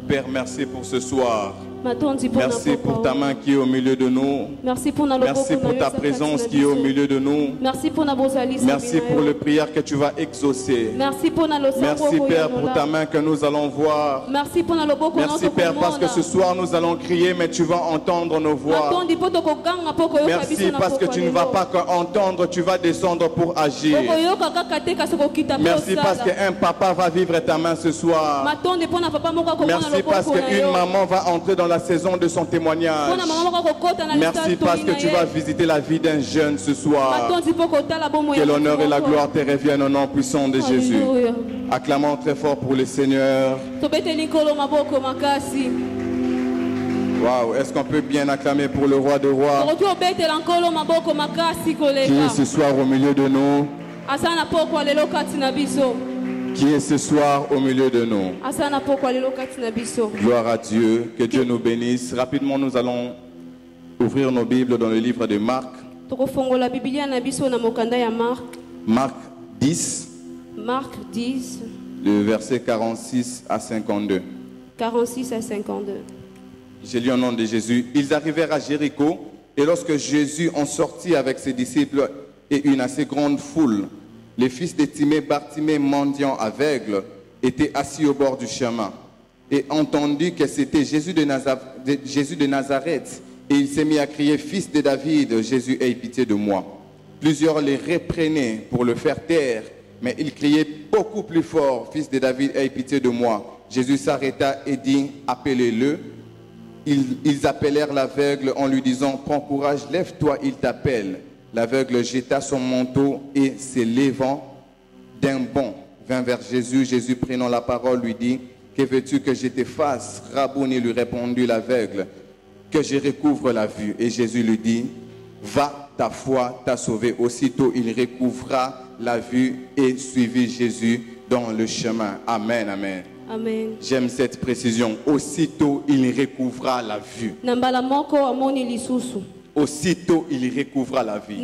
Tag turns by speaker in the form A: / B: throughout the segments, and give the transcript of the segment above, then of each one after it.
A: Père, merci pour ce soir. Merci pour ta main qui est au milieu de nous. Merci pour ta présence qui est au milieu de nous. Merci pour les prières que tu vas exaucer. Merci Père pour ta main que nous allons voir. Merci Père parce que ce soir nous allons crier mais tu vas entendre nos voix. Merci parce que tu ne vas pas qu'entendre, tu vas descendre pour agir. Merci parce qu'un papa va vivre ta main ce soir. Merci parce qu'une maman va entrer dans la saison de son témoignage. Merci parce que tu vas visiter la vie d'un jeune ce soir. Que l'honneur et la gloire te reviennent au nom puissant de Jésus. Acclamons très fort pour le Seigneur. Waouh, est-ce qu'on peut bien acclamer pour le roi des rois qui est ce soir au milieu de nous? Qui est ce soir au milieu de nous. Gloire à Dieu, que Dieu nous bénisse. Rapidement, nous allons ouvrir nos Bibles dans le livre de Marc. Marc 10.
B: Marc 10.
A: Le verset 46 à 52.
B: 46 à 52.
A: J'ai lu au nom de Jésus. Ils arrivèrent à Jéricho, et lorsque Jésus en sortit avec ses disciples et une assez grande foule, les fils de Timée, Bartimée, mendiant aveugle, étaient assis au bord du chemin. Et entendu que c'était Jésus de Nazareth, et il s'est mis à crier, Fils de David, Jésus, aie pitié de moi. Plusieurs les reprenaient pour le faire taire, mais il criait beaucoup plus fort, Fils de David, aie pitié de moi. Jésus s'arrêta et dit, appelez-le. Ils appelèrent l'aveugle en lui disant, prends courage, lève-toi, il t'appelle. L'aveugle jeta son manteau et s'élevant d'un bond vint vers Jésus. Jésus prenant la parole lui dit, que veux-tu que je te fasse? Rabouni, lui répondit l'aveugle, que je recouvre la vue. Et Jésus lui dit, va, ta foi t'a sauvé. Aussitôt il recouvra la vue et suivit Jésus dans le chemin. Amen, amen.
B: Amen.
A: J'aime cette précision. Aussitôt il recouvra la vue. Aussitôt, il recouvra la vie.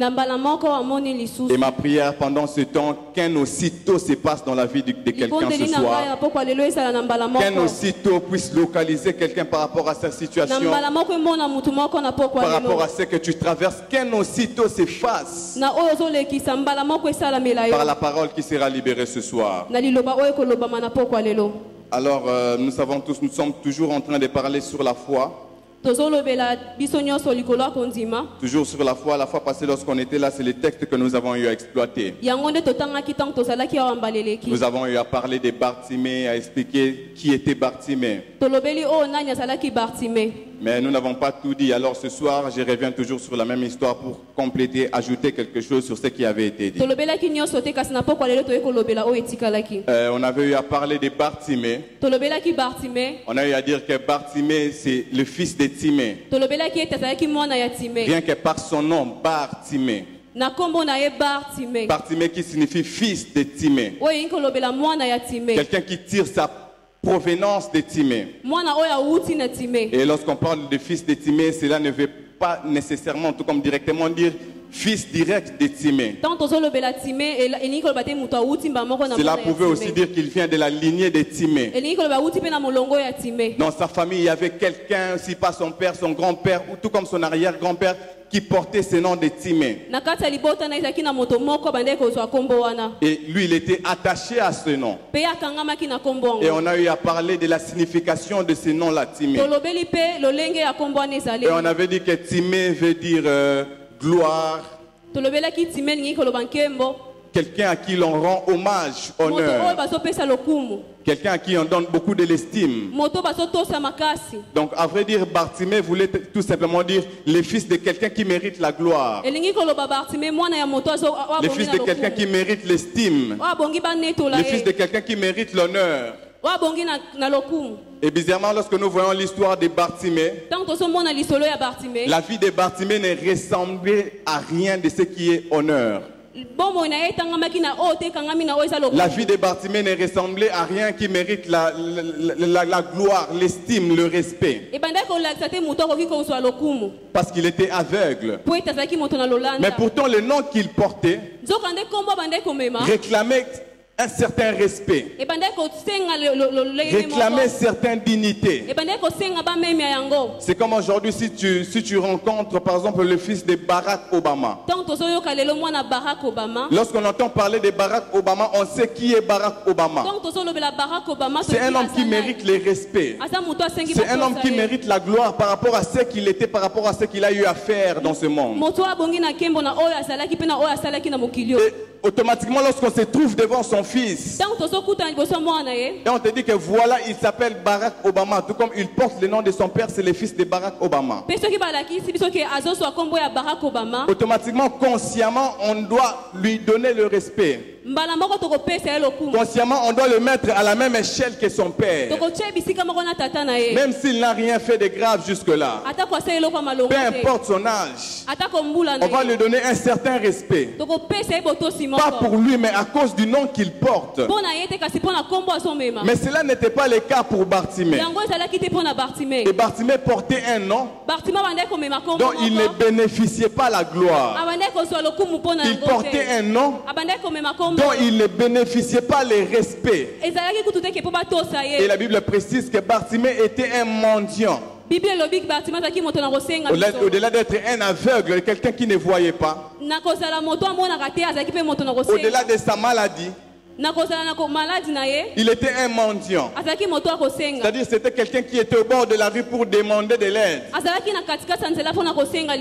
A: Et ma prière pendant ce temps, qu'un aussitôt se passe dans la vie de quelqu'un ce soir. Qu'un aussitôt puisse localiser quelqu'un par rapport à sa situation. Par rapport à ce que tu traverses. Qu'un aussitôt se fasse par la parole qui sera libérée ce soir. Alors, nous savons tous, nous sommes toujours en train de parler sur la foi. Toujours sur la foi passée lorsqu'on était là, c'est le texte que nous avons eu à exploiter. Nous avons eu à parler de Bartimée, à expliquer qui était Bartimée. Mais nous n'avons pas tout dit. Alors ce soir, je reviens toujours sur la même histoire pour compléter, ajouter quelque chose sur ce qui avait été dit. On avait eu à parler de Bartimée. On a eu à dire que Bartimée, c'est le fils de Timée. Bien que par son nom, Bartimée. Bartimée qui signifie fils de Timée. Quelqu'un qui tire sa provenance de Timée. Et lorsqu'on parle de fils de Timée, cela ne veut pas nécessairement, tout comme directement dire fils direct de Timée. Cela pouvait aussi dire qu'il vient de la lignée de Timée. Dans sa famille, il y avait quelqu'un, si pas son père, son grand-père, ou tout comme son arrière-grand-père, qui portait ce nom de Timée. Et lui, il était attaché à ce nom. Et on a eu à parler de la signification de ce nom-là, Timée. Et on avait dit que Timée veut dire gloire. Quelqu'un à qui l'on rend hommage, honneur. Quelqu'un à qui on donne beaucoup de l'estime. Donc, à vrai dire, Bartimée voulait tout simplement dire le fils de quelqu'un qui mérite la gloire. Le fils de quelqu'un qui mérite l'estime. Le fils de quelqu'un qui mérite l'honneur. Et bizarrement, lorsque nous voyons l'histoire de Bartimée, la vie de Bartimée ne ressemblait à rien de ce qui est honneur. La vie de Bartimée ne ressemblait à rien qui mérite la gloire, l'estime, le respect. Parce qu'il était aveugle. Mais pourtant le nom qu'il portait réclamait un certain respect, réclamer certaines dignités. C'est comme aujourd'hui si tu rencontres par exemple le fils de Barack Obama. Lorsqu'on entend parler de Barack Obama, on sait qui est Barack Obama. C'est un homme qui mérite le respect. C'est un homme qui mérite la gloire par rapport à ce qu'il était, par rapport à ce qu'il a eu à faire dans ce monde. Et automatiquement, lorsqu'on se trouve devant son fils, et on te dit que voilà, il s'appelle Barack Obama, tout comme il porte le nom de son père, c'est le fils de Barack Obama. Automatiquement, consciemment, on doit lui donner le respect. Consciemment, on doit le mettre à la même échelle que son père. Même s'il n'a rien fait de grave jusque-là. Peu importe son âge, on va lui donner un certain respect. Pas pour lui, mais à cause du nom qu'il porte. Mais cela n'était pas le cas pour Bartimée. Et Bartimée portait un nom dont il ne bénéficiait pas la gloire. Il portait un nom dont il ne bénéficiait pas le respect. Et la Bible précise que Bartimée était un mendiant. Au-delà d'être un aveugle, quelqu'un qui ne voyait pas, au-delà de sa maladie, il était un mendiant. C'est-à-dire c'était quelqu'un qui était au bord de la rue pour demander de l'aide.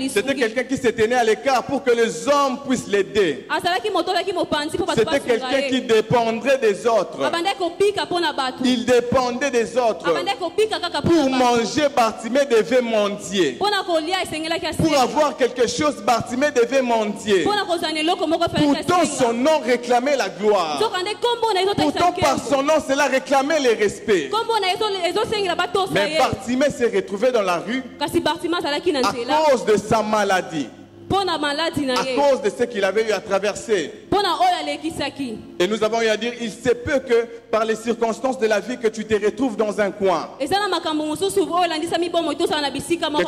A: C'était quelqu'un qui se tenait à l'écart pour que les hommes puissent l'aider. C'était quelqu'un qui dépendrait des autres. Il dépendait des autres. Pour manger, Bartimée devait mendier. Pour avoir quelque chose, Bartimée devait mendier. Pourtant son nom réclamait la gloire. Pourtant par son nom cela réclamait le respect. Mais Bartimée s'est retrouvé dans la rue à cause de sa maladie, à cause de ce qu'il avait eu à traverser. Et nous avons eu à dire, il se peut que par les circonstances de la vie que tu te retrouves dans un coin, que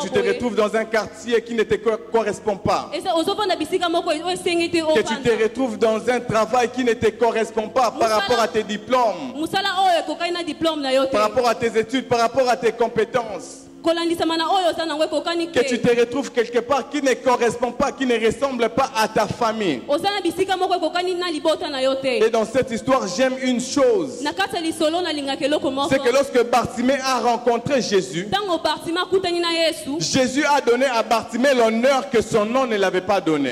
A: tu te retrouves dans un quartier qui ne te correspond pas, que tu te retrouves dans un travail qui ne te correspond pas par rapport à tes diplômes, par rapport à tes études, par rapport à tes compétences. Que tu te retrouves quelque part qui ne correspond pas, qui ne ressemble pas à ta famille. Et dans cette histoire, j'aime une chose. C'est que lorsque Bartimée a rencontré Jésus, Jésus a donné à Bartimée l'honneur que son nom ne l'avait pas donné.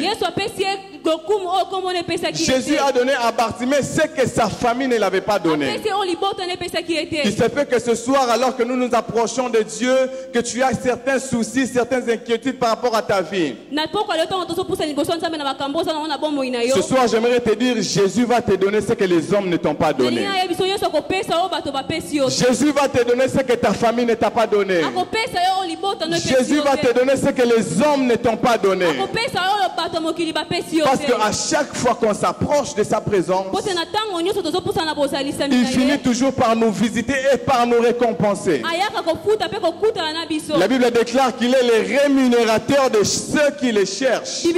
A: Jésus a donné à Bartimée ce que sa famille ne l'avait pas donné. Il se peut que ce soir, alors que nous nous approchons de Dieu, que tu as certains soucis, certaines inquiétudes par rapport à ta vie. Ce soir, j'aimerais te dire, Jésus va te donner ce que les hommes ne t'ont pas donné. Jésus va te donner ce que ta famille ne t'a pas donné. Jésus va te donner ce que les hommes ne t'ont pas donné. Parce qu'à chaque fois qu'on s'approche de sa présence, il finit toujours par nous visiter et par nous récompenser. La Bible déclare qu'il est le rémunérateur de ceux qui le cherchent. Il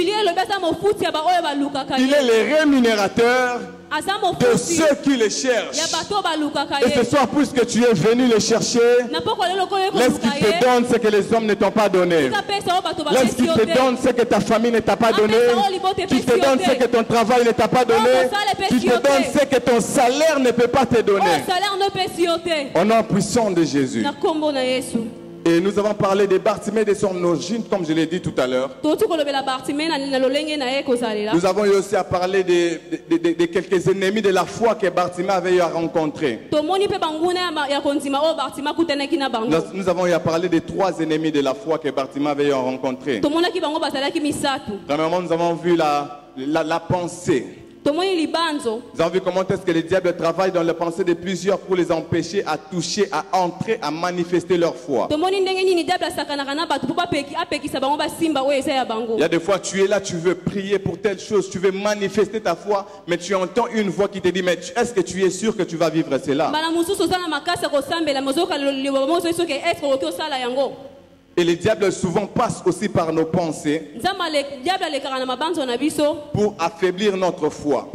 A: est le rémunérateur de ceux qui le cherchent. Et ce soir, puisque tu es venu le chercher, laisse qu'il te donne ce que les hommes ne t'ont pas donné. Laisse qu'il te donne ce que ta famille ne t'a pas donné. Qu'il te donne ce que ton travail ne t'a pas donné. Qu'il te donne ce que ton salaire ne peut pas te donner. Au nom puissant de Jésus. Et nous avons parlé de Bartimée et de son origine, comme je l'ai dit tout à l'heure. Nous avons eu aussi à parler de quelques ennemis de la foi que Bartimée avait eu à rencontrer. Nous avons eu à parler de 3 ennemis de la foi que Bartimée avait eu à rencontrer. Premièrement, nous avons vu la pensée. Nous avons vu comment est-ce que le diable travaille dans les pensées de plusieurs pour les empêcher à toucher, à entrer, à manifester leur foi. Il y a des fois tu es là, tu veux prier pour telle chose, tu veux manifester ta foi, mais tu entends une voix qui te dit, mais est-ce que tu es sûr que tu vas vivre cela? Et le diable souvent passe aussi par nos pensées pour affaiblir notre foi.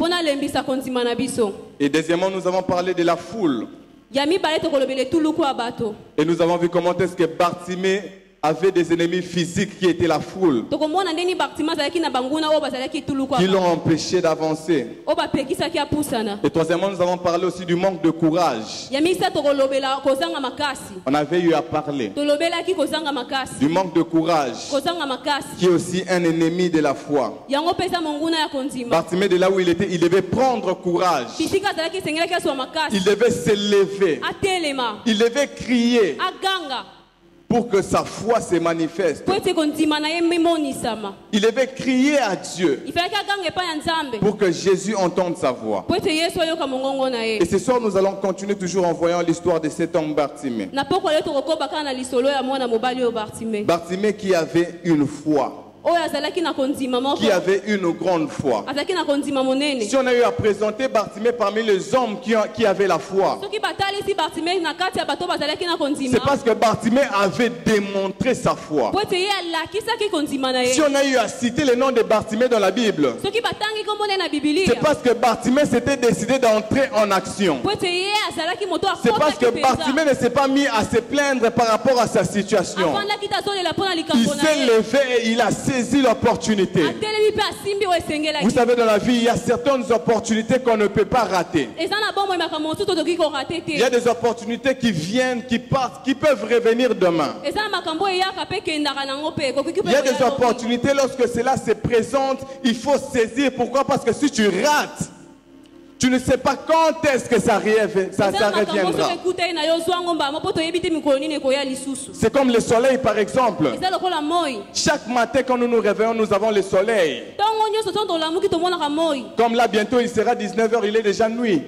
A: Et deuxièmement, nous avons parlé de la foule.
B: Ya mibale tokolobele tuluku ya bato.
A: Et nous avons vu comment est-ce que Bartimée avait des ennemis physiques qui étaient la foule,
B: Tokomona ndeni Bartima zalaki na banguna oyo bazalaki tuluku
A: qui
B: ya
A: l'ont empêché d'avancer.
B: oyo bapekisaki apusana.
A: Et troisièmement, nous avons parlé aussi du manque de courage.
B: Ya misa tokolobela kozanga makasi.
A: On avait eu à parler
B: Tolobelaki kozanga makasi.
A: du manque de courage,
B: Kozanga makasi.
A: qui est aussi un ennemi de la foi.
B: Yango pesa monguna ya kondima.
A: Bartimée, de là où il était, il devait prendre courage.
B: Bisika zalaki sengelaki aswa makasi.
A: Il devait se lever.
B: Atelema.
A: Il devait crier
B: Aganga.
A: pour que sa foi se manifeste.
B: Po ete kondima na ye mimonisama.
A: Il devait crier à Dieu
B: Ifalaki aganga epai ya Nzambe.
A: pour que Jésus entende sa voix.
B: Po ete Yesu ayoka mongongo na ye.
A: Et ce soir, nous allons continuer toujours en voyant l'histoire de cet homme Bartimée.
B: Na poko le tokokoba kaka na lisolo ya mwana mobali oyo Bartimée.
A: Bartimée qui avait une foi,
B: Oyo azalaki na kondima moko.
A: qui avait une grande foi.
B: Azalaki na kondima monene.
A: Si on a eu à présenter Bartimée parmi les hommes qui avaient la foi,
B: Soki batalisi Bartimée na kati ya bato bazalaki na kondima.
A: c'est parce que Bartimée avait démontré sa foi.
B: Po ete ye alakisaki kondima na ye.
A: Si on a eu à citer le nom de Bartimée dans la Bible,
B: Soki batangi kombo na Biblia.
A: c'est parce que Bartimée s'était décidé d'entrer en action.
B: Po ete ye azalaki moto
A: C'est parce que
B: akotaki penza.
A: Bartimée ne s'est pas mis à se plaindre par rapport à sa situation.
B: Afandaki tazolela mpona
A: Il
B: likambo na
A: s'est
B: ye.
A: levé et il a saisi l'opportunité.
B: Atelemi mpe asimbi oyo esengelaki.
A: Vous savez, dans la vie, il y a certaines opportunités qu'on ne peut pas rater.
B: Eza na bomoi makambo mosusu totoki korate te.
A: Il y a des opportunités qui viennent, qui partent, qui peuvent revenir demain.
B: Eza na makambo eyaka mpe kendaka nango mpe ekoki mpe
A: Il y a des
B: koya lobi.
A: opportunités, lorsque cela se présente, il faut saisir. Pourquoi? Parce que si tu rates, tu ne sais pas quand est-ce que ça
B: Eza na makambo
A: reviendra.
B: soki ekutai na yo zwango mbama mpo toyebi te mikolo nini ekoya lisusu.
A: C'est comme le soleil, par exemple.
B: Eza lokola moi.
A: Chaque matin, quand nous nous réveillons, nous avons le soleil.
B: Ntongo nyonso ntango tolamuki tomonaka moi.
A: Comme là, bientôt, il sera 19h, il est déjà nuit.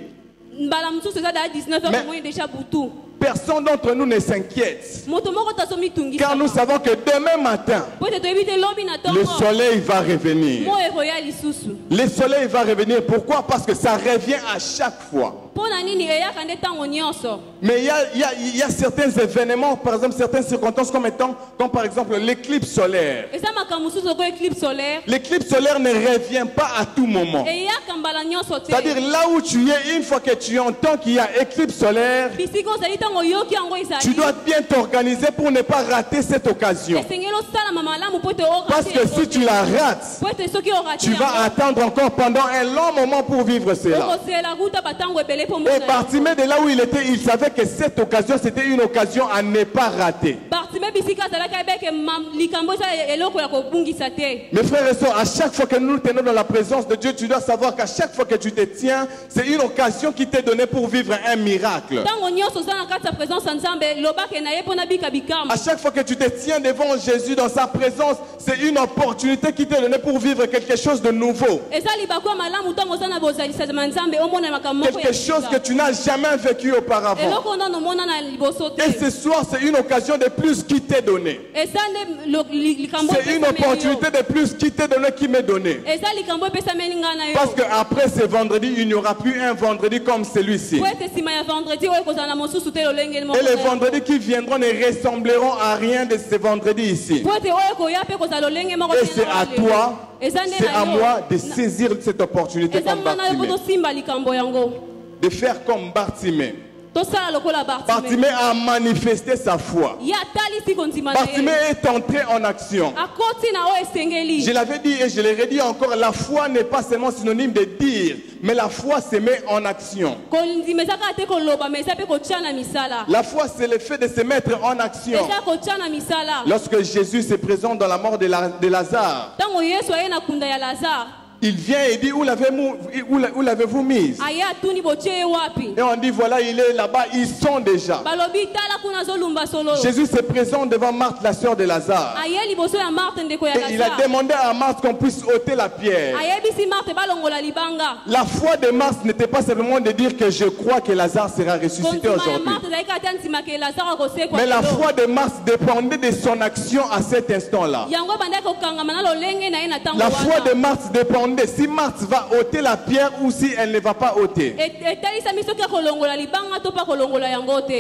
B: Mbala mosusu eza daa 19h
A: Mais-
B: tomoni deja butu.
A: Personne d'entre nous ne s'inquiète.
B: Moto moko tazomitungisa.
A: Car nous savons que demain matin,
B: Po ete toyebi te lobi na
A: le
B: ntongo.
A: soleil va revenir.
B: Moi ekoya lisusu.
A: Le soleil va revenir. Pourquoi? Parce que ça revient à chaque fois.
B: Mpo na nini eyaka nde ntango nyonso.
A: Mais il y a certains événements, par exemple, certaines circonstances comme par exemple l'éclipse solaire.
B: Eza makambo mosusu oko éclipse solaire.
A: L'éclipse solaire ne revient pas à tout moment.
B: Eyaka mbala nyonso te.
A: C'est-à-dire là où tu es, une fois que tu entends qu'il y a éclipse solaire,
B: bisika ozali ntango oyoki yango
A: tu
B: ezali.
A: dois bien t'organiser pour ne pas rater cette occasion.
B: esengeli osalama malamu po ete orate
A: Parce que si tu la rates,
B: po ete soki orate
A: tu vas attendre encore pendant un long moment pour vivre cela.
B: okosela kuta batango ebele po
A: Et
B: mona
A: Bartimée, de là où il était, il savait que cette occasion, c'était une occasion à ne pas rater.
B: Bartimée bisika azalaki ayebeke likambo eza eloko ya kobungisa te.
A: Mes frères et sœurs, à chaque fois que nous nous tenons dans la présence de Dieu, tu dois savoir qu'à chaque fois que tu te tiens, c'est une occasion qui t'est donnée pour vivre un miracle.
B: ntango nyonso oza na kati ya présence ya nzambe lobake na ye mpo nabika bikambo.
A: À chaque fois que tu te tiens devant Jésus dans sa présence, c'est une opportunité qui t'est donnée pour vivre quelque chose de nouveau.
B: eza libaku ya malamu ntango oza na bozalisama ya nzambe omona makambo moko ya
A: Quelque chose que tu n'as jamais vécu auparavant.
B: eloko nano omona na liboso te.
A: Et ce soir, c'est une occasion de plus qui t'est donnée.
B: eza nde likambo
A: C'est une opportunité de plus qui t'est donnée, qui m'est donnée.
B: eza likambo epesameli ngai na yo.
A: Parce qu'après ce vendredi, il n'y aura plus un vendredi comme celui-ci.
B: po ete nsima ya vendredi oyo ekozala na mosusu te lolenge moko
A: Et les
B: na yo.
A: vendredis qui viendront ne ressembleront à rien de ces vendredis ici.
B: po ete oyo ekoya mpe kozala lolenge moko
A: Et
B: te
A: c'est
B: na
A: à
B: lelo.
A: toi,
B: eza nde
A: c'est
B: na
A: à
B: yo.
A: moi de saisir cette opportunité
B: eza
A: comme
B: mwana na yo po
A: Bartimée.
B: tosimba likambo yango
A: De faire comme Bartimée.
B: tosala lokola Bartimée.
A: Bartimée a manifesté sa foi.
B: ye atalisi kondima na
A: Bartimée
B: ye
A: est entré en action.
B: akoti na oyo esengeli.
A: Je l'avais dit et je le redis encore, la foi n'est pas seulement synonyme de dire, mais la foi se met en action.
B: kondima eza kaka te koloba ma eza mpe kotia na misala.
A: La foi, c'est le fait de se mettre en action.
B: eza kotia na misala.
A: Lorsque Jésus se présente dans la mort de Lazare,
B: ntango yesu aye na kunda ya lazare
A: il vient et dit, où l'avez-vous mise?
B: aye atuni botie ye wapi.
A: Et on dit, voilà, il est là-bas, ils sont déjà.
B: balobi tala kuna azolumba solo.
A: Jésus se présente devant Marthe, la sœur de Lazare.
B: aye liboso ya marte ndeko ya
A: Et il a
B: lazare.
A: demandé à Marthe qu'on puisse ôter la pierre.
B: ayebisi marte balongola libanga.
A: La foi de Marthe n'était pas simplement de dire que je crois que Lazare sera ressuscité
B: kondima ya
A: aujourd'hui.
B: marte ezalaki ata nsimake lazare akosekwa
A: Mais la
B: lelo.
A: foi de Marthe dépendait de son action à cet instant-là.
B: yango bandaki kokangama na lolenge na ye na ntango
A: La foi de
B: wana.
A: Marthe dépendait si Marthe va ôter la pierre ou si elle ne va pas ôter.
B: etalisami soki akolongola libanga to mpa kolongola yango te.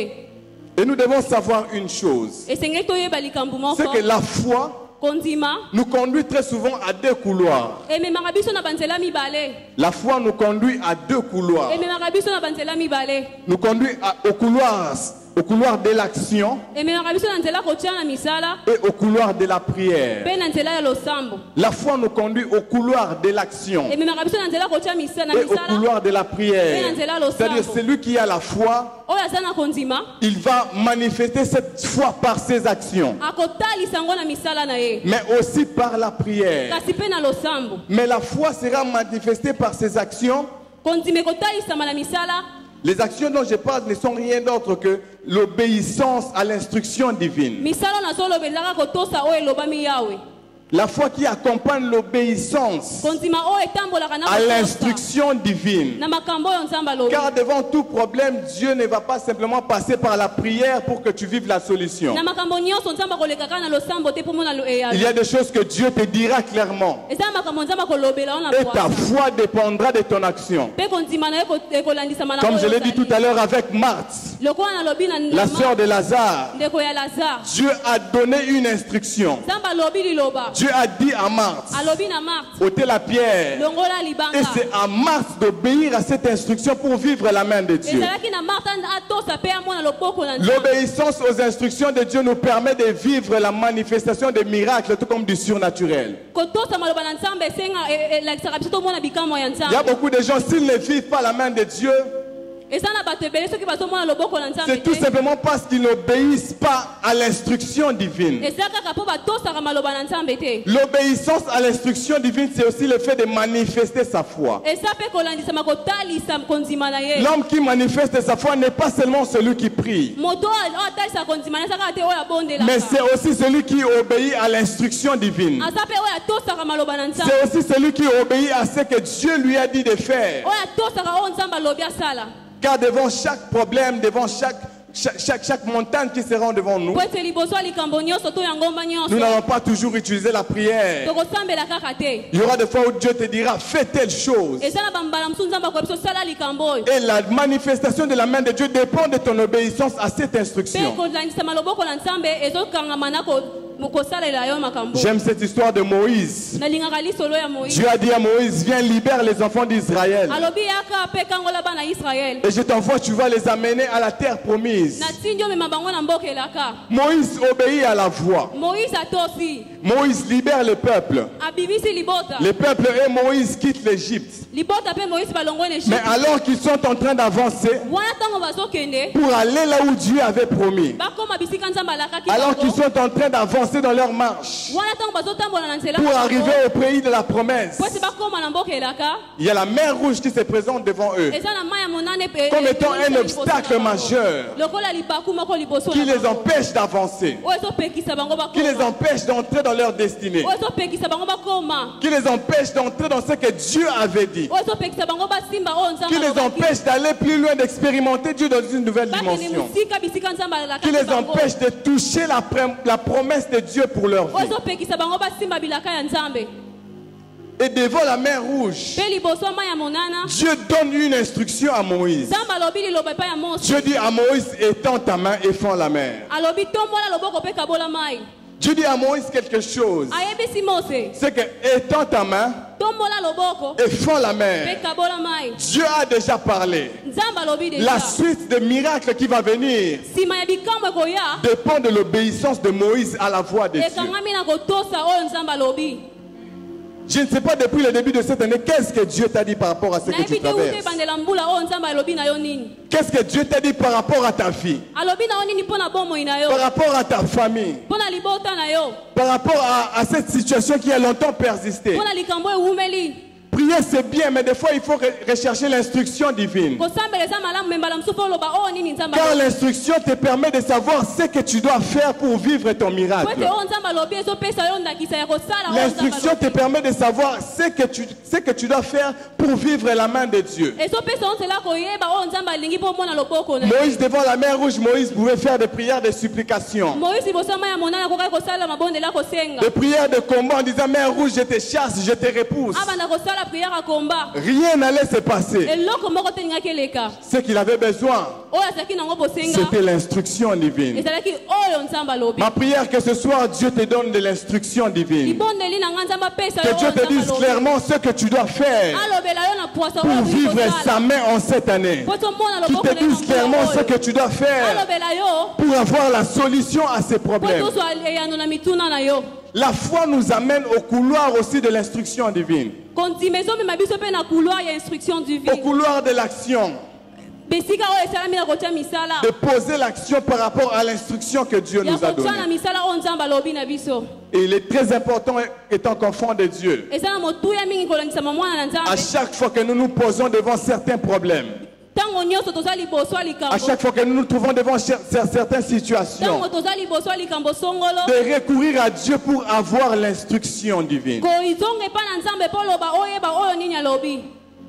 A: Et nous devons savoir une chose,
B: esengeli toyeba likambo
A: c'est
B: moko
A: que la foi
B: kondima
A: nous conduit très souvent à deux couloirs.
B: ememaka biso na banzela mibale
A: La foi nous conduit à deux couloirs.
B: ememaka biso na banzela mibale
A: Nous conduit au couloir de l'action
B: ememaka biso na nzela kotia na misala
A: et au couloir de la prière.
B: mpe na nzela ya losambo
A: La foi nous conduit au couloir de l'action
B: ememaka biso na nzela kotia na
A: et au
B: misala
A: couloir de la prière.
B: C'est-à-dire
A: C'est-à-dire celui qui a la foi,
B: oyo aza na kondima
A: il va manifester cette foi par ses actions,
B: akotalisa yango na misala na ye
A: mais aussi par la prière.
B: kasi mpe na losambo
A: Mais la foi sera manifestée par ses actions.
B: kondima ekotalisama na misala.
A: Les actions dont je parle ne sont rien d'autre que l'obéissance à l'instruction divine.
B: misala nazolobelaka kotosa oyo elobami yawe
A: La foi qui accompagne l'obéissance
B: kondima oyo etambolaka na
A: à
B: kotosa
A: l'instruction divine.
B: na makambo oyo nzambe alobi
A: Car devant tout problème, Dieu ne va pas simplement passer par la prière pour que tu vives la solution.
B: na makambo nyonso nzambe akolekaka na losambo te mpo mona
A: Il y a des choses que Dieu te dira clairement.
B: eza na makambo nzambe akolobela wana
A: Et ta foi dépendra de ton action.
B: mpe kondima na ye ekolandisama na
A: Comme je
B: oyo
A: l'ai dit tout à l'heure avec Marthe,
B: lokola nalobi
A: la sœur de Lazare,
B: ndeko ya lazare
A: Dieu a donné une instruction.
B: nzambe alobi liloba
A: Dieu a dit à Marthe,
B: alobi na marthe
A: ôtez la pierre.
B: longola libanga
A: Et c'est à Marthe d'obéir à cette instruction pour vivre la main de Dieu.
B: ezalaki na marthe atosa mpe amona loboko na nzambe
A: L'obéissance aux instructions de Dieu nous permet de vivre la manifestation des miracles, tout comme du surnaturel.
B: kotosa maloba na nzambe esenga elakisaka biso tomona bikamwa ya
A: Il y a
B: nzambe
A: beaucoup de gens, s'ils ne vivent pas la main de Dieu,
B: eza na bato ebele soki bazomona loboko na nzambe
A: c'est tout
B: te
A: simplement parce qu'ils n'obéissent pas à l'instruction divine.
B: eza kaka mpo batosaka maloba na nzambe te
A: L'obéissance à l'instruction divine, c'est aussi le fait de manifester sa foi.
B: eza mpe kolandisama kotalisa kondima na ye
A: L'homme qui manifeste sa foi n'est pas seulement celui qui prie,
B: moto oyo atalisaka kondima na ye eza kaka te oyo abondelaka
A: mais c'est aussi celui qui obéit à l'instruction divine.
B: aza mpe oyo atosaka maloba na nzambe
A: C'est aussi celui qui obéit à ce que Dieu lui a dit de faire.
B: oyo atosaka oyo nzambe alobi asala
A: Car devant chaque problème, devant chaque montagne qui sera devant nous,
B: po ete liboso ya likambo nyonso to ya ngomba
A: nous
B: nyonso
A: n'allons pas toujours utiliser la prière.
B: tokosambela kaka te
A: Il y aura des fois où Dieu te dira, fais telle chose.
B: eza na bambala mosusu nzambe akoyebi biso sala likambo oyo
A: Et la manifestation de la main de Dieu dépend de ton obéissance à cette
B: mpe
A: instruction.
B: kolandisama loboko na nzambe ezokangama na kosalela yo makambo
A: J'aime cette histoire de Moïse.
B: nalingaka lisolo ya moïse
A: Dieu a dit à Moïse, viens libère les enfants d'Israël.
B: alobi yaka mpe kangola bana israele
A: Et je t'envoie, tu vas les amener à la terre promise.
B: natindi omema bango na mboka elaka
A: Moïse obéit à la voix.
B: moïse atosi
A: Moïse libère le peuple.
B: abimisi libota
A: Le peuple et Moïse quittent l'Égypte.
B: libota mpe moïse balongwe na
A: Mais
B: egypte
A: alors qu'ils sont en train d'avancer
B: wana ntango bazokende
A: pour aller là où Dieu avait promis,
B: bakoma bisika nzambe alakaki
A: alors qu'ils
B: bango
A: sont en train d'avancer dans leur marche
B: wana ntango bazotambola na nzela
A: pour arriver au pays de la promesse,
B: po ete bakoma na mboka elaka
A: il y a la mer rouge qui se présente devant eux
B: eza na mai ya monane mpe
A: comme étant un obstacle majeur
B: lokola libaku moko liboso
A: qui
B: na
A: les
B: bango
A: empêche d'avancer,
B: oyo ezopekisa bango
A: qui les
B: bakoma
A: empêche d'entrer dans leur destinée,
B: oyo ezopekisa bango bakoma
A: qui les empêche d'entrer dans ce que Dieu avait dit,
B: oyo ezopekisa bango basimba oyo nzambe
A: qui les
B: alobaki.
A: empêche d'aller plus loin, d'expérimenter Dieu dans une nouvelle
B: bakende
A: dimension,
B: mosika bisika nzambe
A: qui
B: alakaki
A: les
B: bango
A: empêche de toucher la promesse de Dieu pour leur
B: oyo
A: vie.
B: ezopekisa bango basimba bilaka ya nzambe
A: Et devant la mer rouge,
B: mpe liboso ya mai ya monana
A: Dieu donne une instruction à Moïse.
B: nzambe alobi liloba epai ya mose
A: Dieu dit à Moïse, étends ta main et fends la mer.
B: alobi tombola loboko mpe kabola mai
A: Dieu dit à Moïse quelque chose.
B: ayebisi mose
A: C'est que étends ta main
B: tombola loboko
A: et fends la
B: mpe
A: mer.
B: kabola mai
A: Dieu a déjà parlé.
B: nzambe alobi
A: La
B: deja
A: suite des miracles qui va venir
B: nsima ya bikambo ekoya
A: dépend de l'obéissance de Moïse à la voix de Dieu.
B: ekangami na kotosa oyo nzambe alobi
A: Je ne sais pas depuis le début de cette année, qu'est-ce que Dieu t'a dit par rapport à ce que
B: nayebi
A: tu
B: te ute
A: traverses.
B: ebandela mbula oyo nzambe alobi na yo nini
A: Qu'est-ce que Dieu t'a dit par rapport à ta vie,
B: alobi na yo nini mpo na bomoi na yo
A: par rapport à ta famille,
B: mpo na libota na yo
A: par rapport à cette situation qui a longtemps persisté.
B: mpo na likambo ewumeli
A: Prier c'est bien, mais des fois il faut rechercher l'instruction divine.
B: kosambela eza malamu me mbala mosusu oloba oyo nini nzambe
A: Car
B: alobi.
A: l'instruction te permet de savoir ce que tu dois faire pour vivre ton
B: po
A: miracle.
B: ete oyo nzambe alobi ezopesa yo ndakisa ya kosala oyo nzambe
A: L'instruction te
B: alobi.
A: permet de savoir ce que tu dois faire pour vivre la main de Dieu.
B: ezopesa yo nzela koyeba oyo nzambe alingi mpo omona loboko na ye.
A: Moïse devant la mer rouge, Moïse pouvait faire des prières de supplication,
B: moïse liboso ya mai ya monana akokaki kosala mabondela kosenga
A: des prières de combat en disant mer rouge, je te chasse, je te repousse.
B: abanda kosala kosala prière à combat.
A: Rien n'allait se passer.
B: Eloko moko te ningaki eleka.
A: Ce qu'il avait besoin,
B: Oyo azalaki nango bosenga.
A: c'était l'instruction divine.
B: Ezalaki oyo nzambe alobi.
A: Ma prière que ce soir, Dieu te donne de l'instruction divine.
B: Libondeli na nga nzambe apesa
A: Que
B: yo
A: Dieu
B: oyo
A: te
B: nzambe
A: dise
B: alobi.
A: clairement ce que tu dois faire
B: Alobela yo na poasa
A: pour
B: oyo obiki
A: vivre
B: kosala.
A: sa main en cette année.
B: Po tomona
A: Qui
B: loboko
A: te
B: na
A: dise
B: yo
A: clairement ce
B: oyo.
A: que tu dois faire
B: Alobela yo.
A: pour avoir la solution à ces
B: Po
A: problèmes.
B: tozwa eyano na mituna na yo.
A: La foi nous amène au couloir aussi de l'instruction divine,
B: Kondima ezomema biso mpe na couloir ya instruction
A: au
B: divine.
A: couloir de l'action,
B: Besika oyo esalami na kotia misala.
A: de poser l'action par rapport à l'instruction que Dieu
B: Ya
A: nous a
B: kotia na
A: donnée.
B: misala oyo nzambe alobi na biso.
A: Et il est très important, étant qu'enfant de Dieu,
B: Eza na motuya mingi kolangisama mwana na
A: à
B: nzambe.
A: chaque fois que nous nous posons devant certains problèmes,
B: Tango nyonso toza liboso ya
A: à
B: likambo.
A: chaque fois que nous nous trouvons devant certaines situations,
B: Tango toza liboso ya likambo songolo.
A: de recourir à Dieu pour avoir l'instruction divine.
B: Koizonga epa na nzambe mpo loba oyeba oyo nini alobi.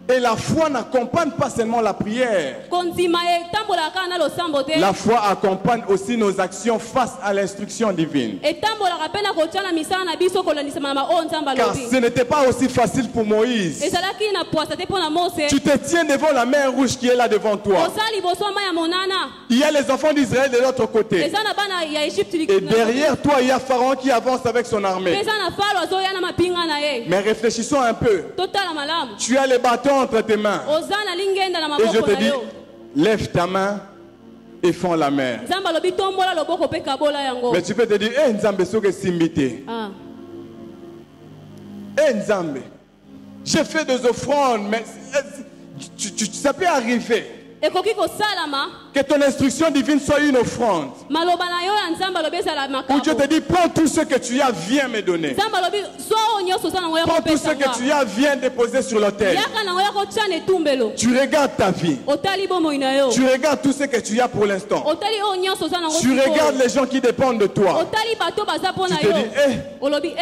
A: Et la foi n'accompagne pas seulement la prière.
B: Kondima etambolaka na losambo te.
A: La foi accompagne aussi nos actions face à l'instruction divine.
B: Etambolaka mpe na kotia na misala na biso kolandisama na oyo nzambe
A: Car
B: alobi.
A: ce n'était pas aussi facile pour Moïse.
B: Ezalaki na poasa te mpo na Mose.
A: Tu te tiens devant la mer rouge qui est là devant toi.
B: Osala liboso ya mai ya monana.
A: Il y a les enfants d'Israël de l'autre côté.
B: Eza na bana ya Egypte
A: Et derrière toi, il y a Pharaon qui avance avec son
B: Mpe
A: armée.
B: eza na falo azoya na mapinga na ye.
A: Mais réfléchissons un peu.
B: Totala malamu.
A: Tu as les bâtons entre tes mains.
B: Oza na lingenda na
A: Et je
B: maboko
A: te
B: na
A: dis,
B: yo.
A: lève ta main et fends la mer.
B: Nzambe alobi tombola loboko mpe kabola yango.
A: Mais tu peux te dire, eh Nzambe soke simbite.
B: Ah.
A: Eh Nzambe, j'ai fait des offrandes, mais ça peut arriver
B: Ekoki kosalama
A: que ton instruction divine soit une offrande.
B: maloba na yo ya nzambe alobi ezala
A: Où Dieu te
B: makambo.
A: dit, prends tout ce que tu as, viens me donner.
B: Nzambe alobi zwa oyo nyonso oza nango ya
A: Prends tout ce
B: kopesa
A: que tu as, viens déposer sur l'autel.
B: yaka nango ya kotia na etumbelo.
A: Tu regardes ta vie.
B: Otali bomoi na yo.
A: Tu regardes tout ce que tu as pour l'instant.
B: Otali oyo nyonso oza nango
A: Tu regardes les gens qui dépendent de toi.
B: otali bato baza mpo na
A: Tu te
B: yo.
A: dis,
B: Olobi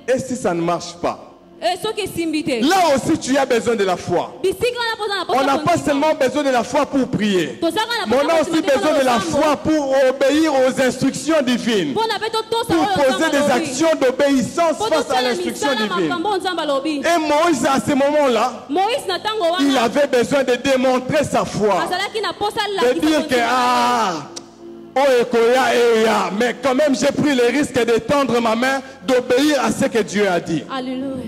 A: et si ça ne marche pas?
B: soki esimbi te.
A: Là aussi, tu as besoin de la foi.
B: Bisika wana mpoza na
A: On n'a pas seulement besoin de la foi pour prier.
B: tozaka na
A: Mais on a aussi besoin de la foi pour obéir aux instructions divines.
B: mpo na mpe totosa
A: Pour
B: oyo
A: poser des
B: nzambe alobi.
A: actions d'obéissance
B: Mpo
A: face à
B: tosala
A: l'instruction
B: misala
A: divine.
B: makambo oyo nzambe alobi.
A: Et Moïse, à ce moment-là,
B: Moïse na ntango
A: il
B: wana
A: avait besoin de démontrer sa foi.
B: azalaki na posa
A: De dire que, oh, ekoya, eya. Mais quand même, j'ai pris le risque de tendre ma main, d'obéir à ce que Dieu a dit.
B: Alléluia.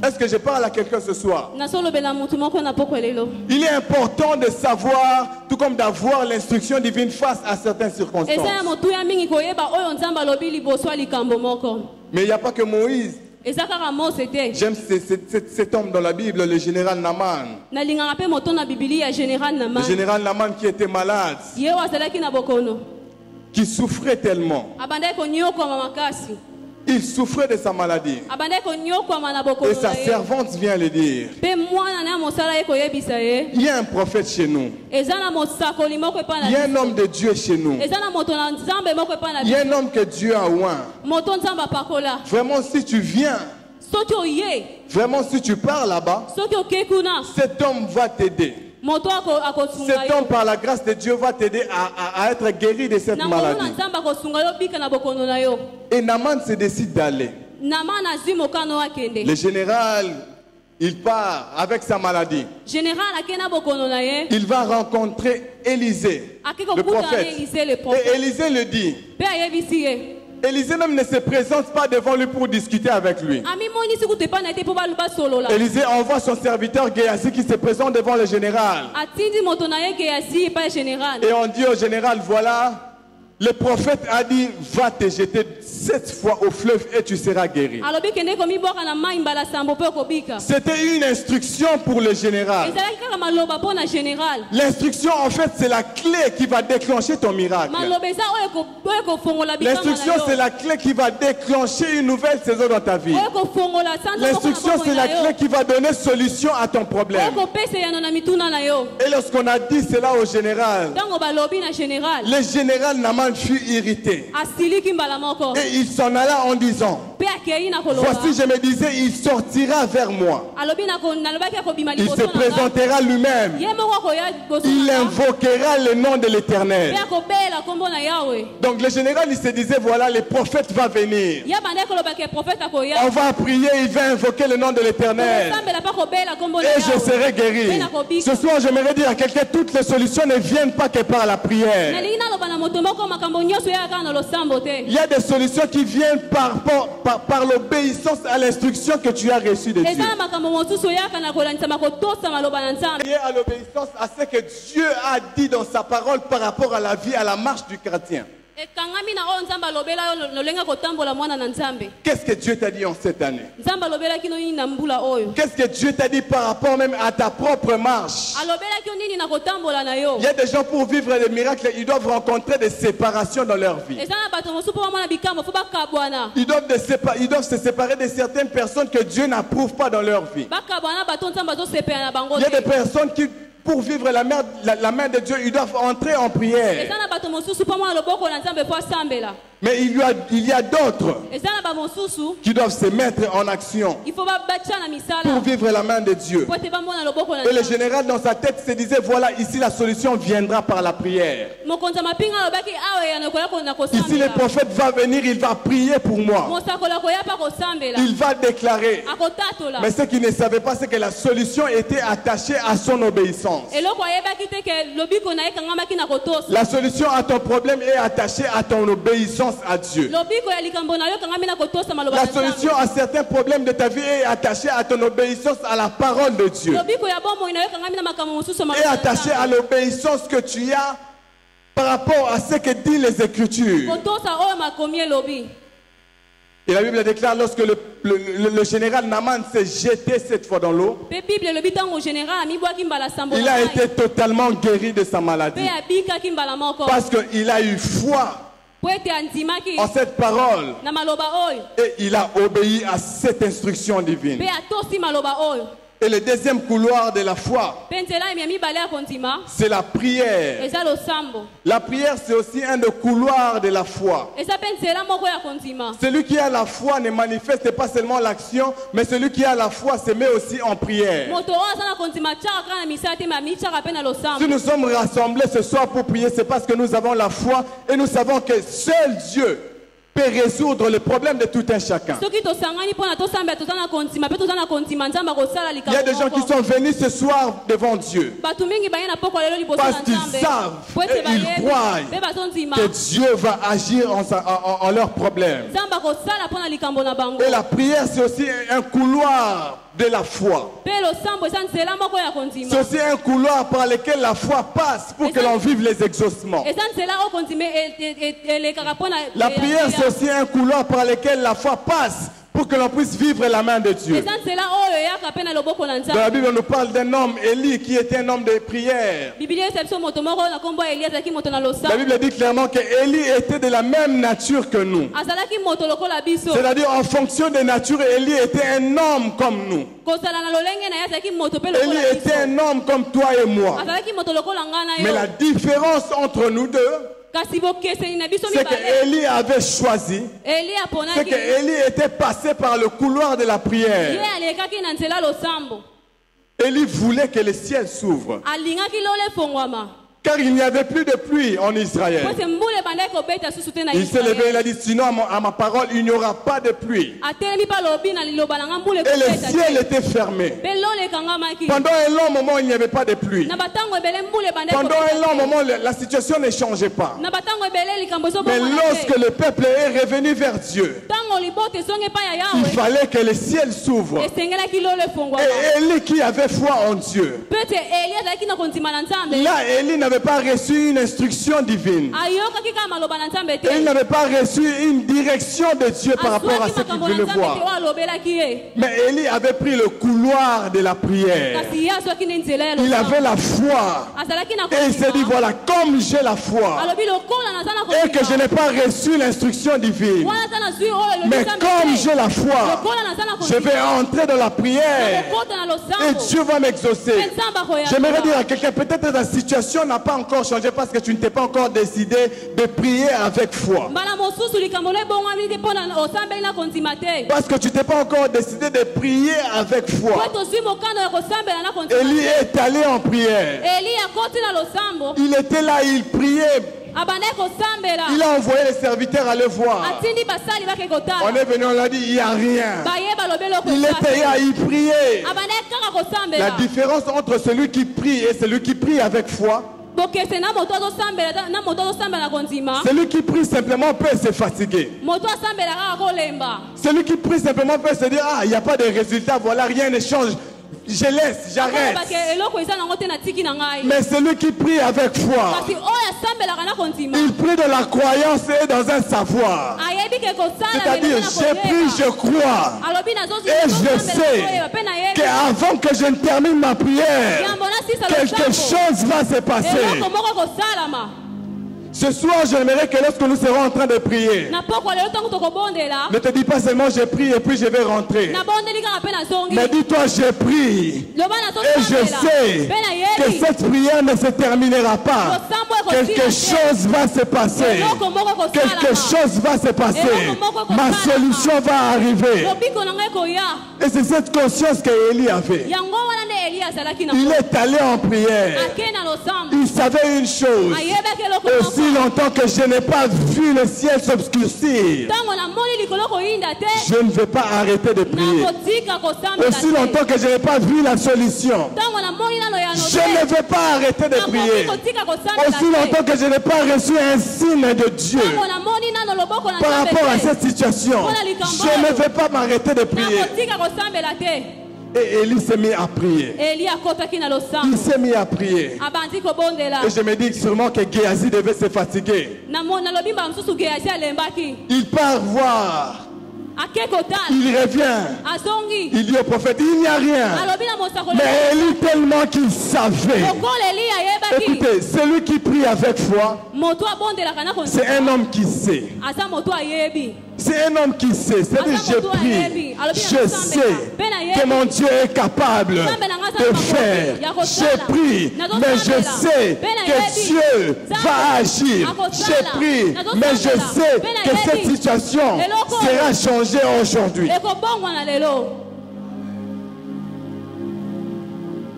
A: Est-ce que je parle à quelqu'un ce soir?
B: nasolobela mutu moko na poko elelo.
A: Il est important de savoir, tout comme d'avoir l'instruction divine face à certaines circonstances.
B: eza ya motuya mingi koyeba oyo nzambe alobi liboso ya likambo moko.
A: Mais il n'y a pas que Moïse.
B: eza kaka Mose te.
A: J'aime cet homme dans la Bible, le général Naaman.
B: nalingaka mpe moto na bibili ya général
A: Le
B: Naman.
A: général Naaman qui était malade,
B: ye oyo azalaki na bokono.
A: qui souffrait tellement.
B: abandaki konyokwama makasi.
A: Il souffrait de sa maladie.
B: abandaki konyokwama na bokono
A: Et sa
B: na ye.
A: servante vient le dire.
B: mpe mwana na ya mosala ye koyebisa ye.
A: Il y a un prophète chez nous.
B: eza na mosakoli moko epa na
A: Il y a un
B: biso.
A: homme de Dieu chez nous.
B: eza na moto na nzambe moko epa na
A: Il y a
B: biso.
A: un homme que Dieu a oint.
B: moto nzambe apakola.
A: Vraiment, si tu viens,
B: soki oye
A: vraiment, si tu pars là-bas,
B: soki okei kuna
A: cet homme va t'aider.
B: moto akosunga
A: Cet homme,
B: yo.
A: par la grâce de Dieu, va t'aider à être guéri de cette
B: na moto na
A: maladie.
B: nzambe akosunga yo bika na bokono na yo.
A: Et Naaman se décide d'aller.
B: Naman azwi mokano akende.
A: Le général, il part avec sa maladie.
B: général akei na bokono na ye.
A: Il va rencontrer Élisée,
B: akei
A: le
B: kokutana na
A: prophète.
B: Élysée le
A: Et
B: prophète.
A: Élisée le dit.
B: mpe ayebisi ye.
A: Élisée même ne se présente pas devant lui pour discuter avec lui.
B: amimonisi kutu epai na ye te mpo basolola.
A: Élisée envoie son serviteur Géasi qui se présente devant le général.
B: atindi moto na ye Géasi epai ya général.
A: Et on dit au général, voilà, le prophète a dit, va te jeter 7 fois au fleuve et tu seras guéri.
B: alobi kende komibwaka na mai mbala sambo mpe okobika.
A: C'était une instruction pour le général.
B: ezalaki kaka maloba mpo na général.
A: L'instruction, en fait, c'est la clé qui va déclencher ton miracle.
B: maloba eza oyo ekofongola bikama
A: L'instruction,
B: na yo.
A: c'est la clé qui va déclencher une nouvelle saison dans ta vie.
B: oyo ekofongola sanza moko na
A: L'instruction,
B: bomoi
A: c'est
B: na
A: la
B: yo.
A: clé qui va donner solution à ton
B: oyo
A: problème.
B: ekopesa eyano na mituna na yo.
A: Et lorsqu'on a dit cela au général,
B: ntango balobi na général.
A: le général Naaman fut irrité.
B: asiliki mbala moko.
A: Et il s'en alla en disant,
B: mpe
A: Voici, je me disais, il sortira vers moi. Il se présentera lui-même. Il invoquera le nom de l'Éternel. Donc le général, il se disait, voilà, le prophète va venir. On va prier, il va invoquer le nom de l'Éternel. Et je serai guéri. Ce soir, j'aimerais dire à quelqu'un, toutes les solutions ne viennent pas que par la prière. Il y a des solutions qui viennent par l'obéissance à l'instruction que tu as reçue de Dieu. Lié à l'obéissance à ce que Dieu a dit dans sa parole par rapport à la vie, à la marche du chrétien. Qu'est-ce que Dieu t'a dit en cette année? Qu'est-ce que Dieu t'a dit par rapport même à ta propre marche? Il y a des gens, pour vivre des miracles, ils doivent rencontrer des séparations dans leur vie. Ils doivent se séparer de certaines personnes que Dieu n'approuve pas dans leur vie. Il y a des personnes qui, pour vivre la main de Dieu, ils doivent entrer en prière. Mais il y a d'autres qui doivent se mettre en action pour vivre la main de Dieu. Et le général dans sa tête se disait, voilà, ici la solution viendra par la prière. Ici le prophète va venir, il va prier pour moi. Il va déclarer. Mais ce qu'il ne savait pas, c'est que la solution était attachée à son obéissance. La solution à ton problème est attachée à ton obéissance à Dieu. La solution à certains problèmes de ta vie est attachée à ton obéissance à la parole de Dieu. Et attachée à l'obéissance que tu as par rapport à ce que disent les Écritures. Et la Bible déclare, lorsque le général Naaman s'est jeté cette fois dans l'eau, il a été totalement guéri de sa maladie. Parce qu'il a eu foi en cette parole. Et il a obéi à cette instruction divine. Et le deuxième couloir de la foi, c'est la prière. La prière, c'est aussi un des couloirs de la foi. Celui qui a la foi ne manifeste pas seulement l'action, mais celui qui a la foi se met aussi en prière. Si nous sommes rassemblés ce soir pour prier, c'est parce que nous avons la foi et nous savons que seul Dieu peut résoudre le problème de tout un chacun. Il y a des gens qui sont venus ce soir devant Dieu parce qu'ils savent et ils croient que Dieu va agir en leurs problèmes. Et la prière, c'est aussi un couloir de la foi. C'est aussi un couloir par lequel la foi passe pour que l'on vive les exaucements. La prière, c'est aussi un couloir par lequel la foi passe pour que l'on puisse vivre la main de Dieu. Dans la Bible, on nous parle d'un homme, Élie, qui était un homme de prière. La Bible dit clairement que Élie était de la même nature que nous. C'est-à-dire, en fonction de nature, Élie était un homme comme nous. Élie était un homme comme toi et moi. Mais la différence entre nous deux, c'est qu'Élie avait choisi, c'est qu'Élie était passé par le couloir de la prière. Élie voulait que le ciel s'ouvre, car il n'y avait plus de pluie en Israël. Il s'est levé et il a dit, sinon à ma parole il n'y aura pas de pluie. Et le ciel était fermé. Pendant un long moment il n'y avait pas de pluie. Pendant un long moment la situation ne changeait pas. Mais lorsque le peuple est revenu vers Dieu, il fallait que le ciel s'ouvre. Et Élie, qui avait foi en Dieu, là Élie n'avait pas reçu une instruction divine. Et il n'avait pas reçu une direction de Dieu par rapport à ce qu'il voulait voir. Mais Élie avait pris le couloir de la prière. Il avait la foi. Et il s'est dit, voilà, comme j'ai la foi et que je n'ai pas reçu l'instruction divine, mais comme j'ai la foi, je vais entrer dans la prière et Dieu va m'exaucer. J'aimerais dire à quelqu'un, peut-être ta situation n'a pas encore changé parce que tu ne t'es pas encore décidé de prier avec foi. Parce que tu t'es pas encore décidé de prier avec foi. Élie est allé en prière. Il était là, il priait. Il a envoyé les serviteurs aller voir. On est venu, on l'a dit, il n'y a rien. Il était là, il priait. La différence entre celui qui prie et celui qui prie avec foi, celui qui prie simplement peut se fatiguer. Celui qui prie simplement peut se dire, ah, il n'y a pas de résultat, voilà, rien ne change. Je laisse, j'arrête. Mais celui qui prie avec foi, il prie de la croyance et dans un savoir. C'est-à-dire, j'ai pris, je crois. Et je sais qu'avant que je ne termine ma prière, quelque chose va se passer. Ce soir, j'aimerais que lorsque nous serons en train de prier, ne te dis pas seulement j'ai prié et puis je vais rentrer. Mais dis-toi j'ai prié et je sais que cette prière ne se terminera pas. Quelque chose va se passer. Quelque chose va se passer. Ma solution va arriver. Et c'est cette conscience qu'Élie avait. Il est allé en prière. Il savait une chose. Aussi longtemps que je n'ai pas vu le ciel s'obscurcir, je ne vais pas arrêter de prier. Aussi longtemps que je n'ai pas vu la solution, je ne vais pas arrêter de prier. Aussi longtemps que je n'ai pas reçu un signe de Dieu par rapport à cette situation, je ne vais pas m'arrêter de prier. Et Élie s'est mis à prier. Il s'est mis à prier. Et je me dis sûrement que Géasi devait se fatiguer. Il part voir. Il revient. Il dit au prophète, il n'y a rien. Mais Élie tellement qu'il savait. Écoutez, celui qui prie avec foi, c'est un homme qui sait. C'est un homme qui sait. C'est-à-dire, je prie. Je sais que mon Dieu est capable de faire. Je prie, mais je sais que Dieu va agir. Je prie, mais je sais que cette situation sera changée aujourd'hui.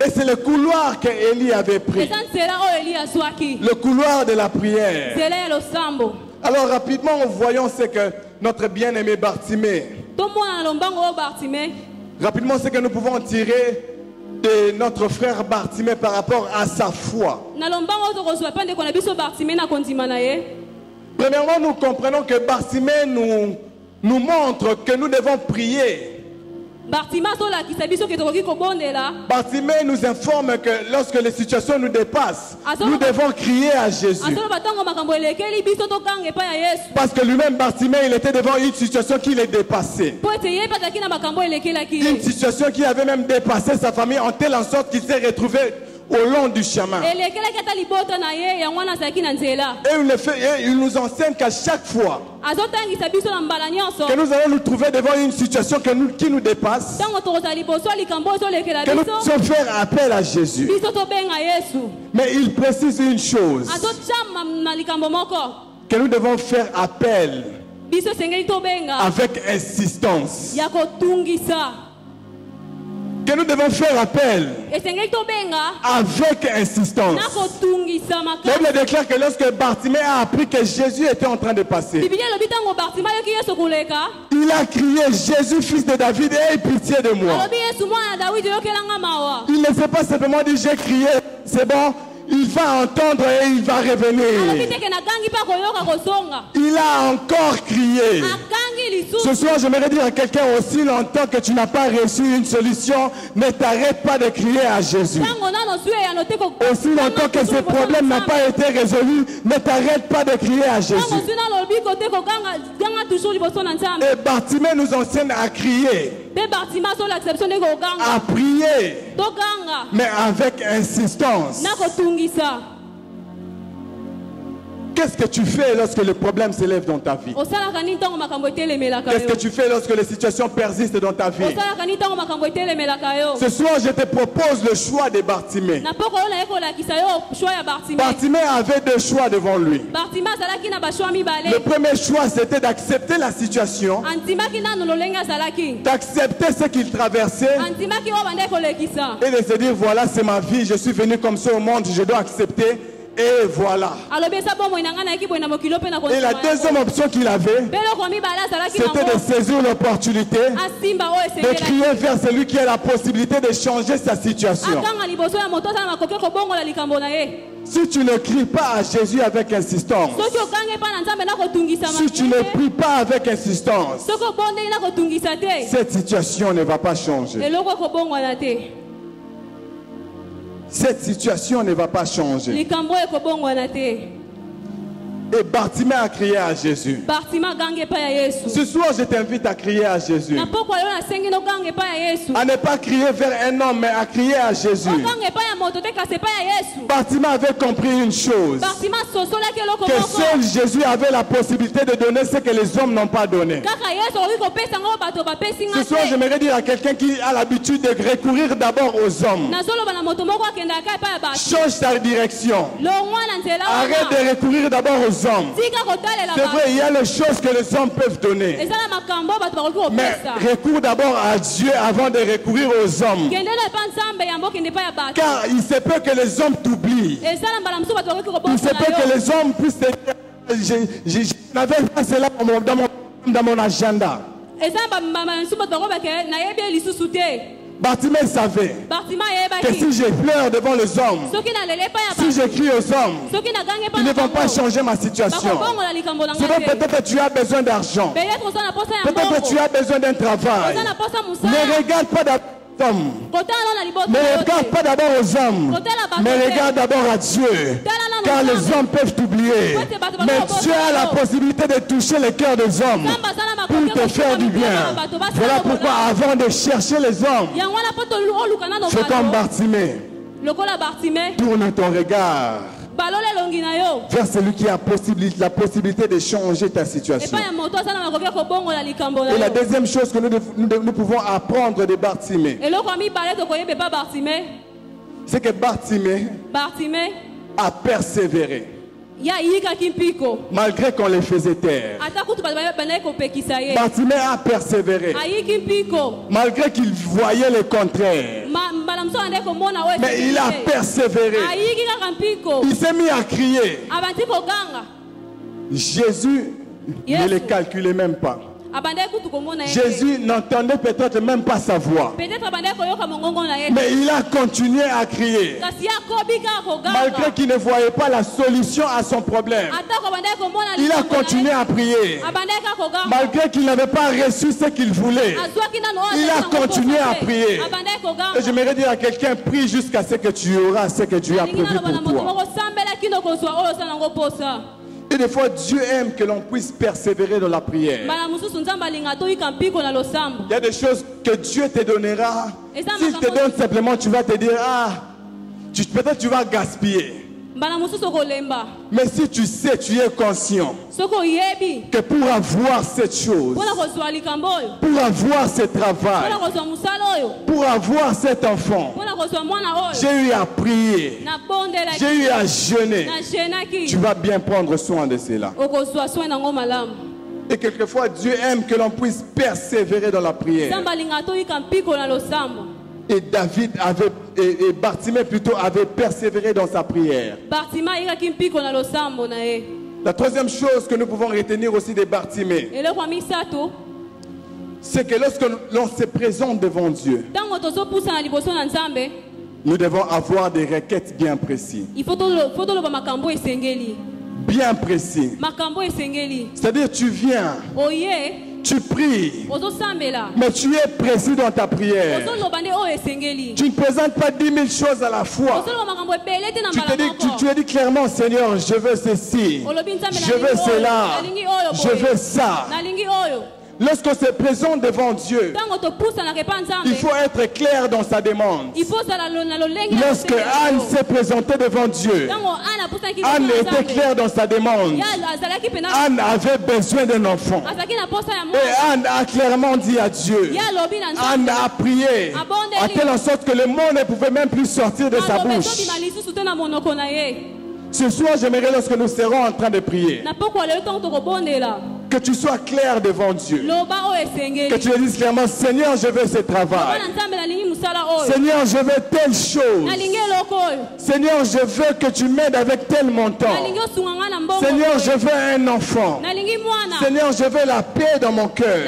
A: Et c'est le couloir que Élie avait pris. Le couloir de la prière. Alors rapidement, voyons ce que notre bien-aimé Bartimée. Rapidement, ce que nous pouvons tirer de notre frère Bartimée par rapport à sa foi. Premièrement, nous comprenons que Bartimée nous montre que nous devons prier. Bartimée nous informe que lorsque les situations nous dépassent, nous devons crier à Jésus. Parce que lui-même, Bartimée, il était devant une situation qui les dépassait. Une situation qui avait même dépassé sa famille en telle sorte qu'il s'est retrouvé au long du chemin. Et il nous enseigne qu'à chaque fois que nous allons nous trouver devant une situation qui nous dépasse, que nous devons faire appel à Jésus. Mais il précise une chose, que nous devons faire appel avec insistance. Que nous devons faire appel avec insistance. La Bible déclare que lorsque Bartimée a appris que Jésus était en train de passer, il a crié, Jésus, fils de David, aie pitié de moi. Il ne s'est pas simplement dit, j'ai crié, c'est bon, il va entendre et il va revenir. Il a encore crié. Ce soir, j'aimerais dire à quelqu'un, aussi longtemps que tu n'as pas reçu une solution, ne t'arrête pas de crier à Jésus. Aussi longtemps que ce problème n'a pas été résolu, ne t'arrête pas de crier à Jésus. Et Bartimée nous enseigne à crier, à prier, mais avec insistance. Qu'est-ce que tu fais lorsque le problème s'élève dans ta vie? Qu'est-ce que tu fais lorsque les situations persistent dans ta vie? Ce soir, je te propose le choix de Bartimée. Bartimée avait deux choix devant lui. Le premier choix, c'était d'accepter la situation, d'accepter ce qu'il traversait et de se dire, voilà, c'est ma vie, je suis venu comme ça au monde, je dois accepter. Et voilà. Et la deuxième option qu'il avait, c'était de saisir l'opportunité, de crier vers celui qui a la possibilité de changer sa situation. Si tu ne cries pas à Jésus avec insistance, si tu ne pries pas avec insistance, cette situation ne va pas changer. Cette situation ne va pas changer. Et Bartimée a crié à Jésus. Ce soir, je t'invite à crier à Jésus. À ne pas crier vers un homme, mais à crier à Jésus. Bartimée avait compris une chose. Que seul Jésus avait la possibilité de donner ce que les hommes n'ont pas donné. Ce soir, j'aimerais dire à quelqu'un qui a l'habitude de recourir d'abord aux hommes. Change ta direction. Arrête de recourir d'abord aux hommes. C'est vrai, il y a les choses que les hommes peuvent donner. Mais recours d'abord à Dieu avant de recourir aux hommes. Car il se peut que les hommes t'oublient. Il se peut que les hommes puissent te dire, je n'avais pas cela dans mon agenda. Bartimée savait que si je pleure devant les hommes, si je crie aux hommes, ils ne vont pas changer ma situation. Peut-être que tu as besoin d'argent. Peut-être que tu as besoin d'un travail. Ne regarde pas d'abord aux hommes. Ne regarde pas d'abord aux hommes. Mais regarde d'abord à Dieu. Car les hommes peuvent t'oublier. Mais Dieu a la possibilité de toucher le cœur des hommes pour te faire du bien. Voilà pourquoi avant de chercher les hommes, fais comme Bartimée. Tourne ton regard vers celui qui a la possibilité de changer ta situation. Et la deuxième chose que nous pouvons apprendre de Bartimée, c'est que Bartimée a persévéré. Malgré qu'on les faisait taire. Bartimée a persévéré. Malgré qu'il voyait le contraire. Mais il a persévéré. Il s'est mis à crier. Jésus ne le calculait même pas. Jésus n'entendait peut-être même pas sa voix. Mais il a continué à crier. Malgré qu'il ne voyait pas la solution à son problème. Il a continué à prier. Malgré qu'il n'avait pas reçu ce qu'il voulait. Il a continué à prier. Et j'aimerais dire à quelqu'un, prie jusqu'à ce que tu auras ce que Dieu a prévu pour toi. Et des fois, Dieu aime que l'on puisse persévérer dans la prière. Il y a des choses que Dieu te donnera. S'il te donne simplement, tu vas te dire, peut-être tu vas gaspiller. Mais si tu sais, tu es conscient que pour avoir cette chose, pour avoir ce travail, pour avoir cet enfant, j'ai eu à prier, j'ai eu à jeûner, tu vas bien prendre soin de cela. Et quelquefois, Dieu aime que l'on puisse persévérer dans la prière. Et Bartimée plutôt avait persévéré dans sa prière. La troisième chose que nous pouvons retenir aussi de Bartimée, c'est que lorsque l'on se présente devant Dieu, nous devons avoir des requêtes bien précises. Bien précis. C'est-à-dire tu viens, tu pries, mais tu es précis dans ta prière. Tu ne présentes pas 10 000 choses à la fois. Tu te dis clairement, Seigneur, je veux ceci, je veux cela, je veux ça. Lorsqu'on se présente devant Dieu, il faut être clair dans sa demande. Lorsque Anne s'est présentée devant Dieu,
C: Anne était claire dans sa demande. Anne avait besoin d'un enfant. Et Anne a clairement dit à Dieu. Anne a prié à telle en sorte que le mot ne pouvait même plus sortir de sa bouche. Ce soir, j'aimerais, lorsque nous serons en train de prier, que tu sois clair devant Dieu. Que tu lui dises clairement, Seigneur, je veux ce travail. Seigneur, je veux telle chose. Seigneur, je veux que tu m'aides avec tel montant. Seigneur, je veux un enfant. Seigneur, je veux la paix dans mon cœur.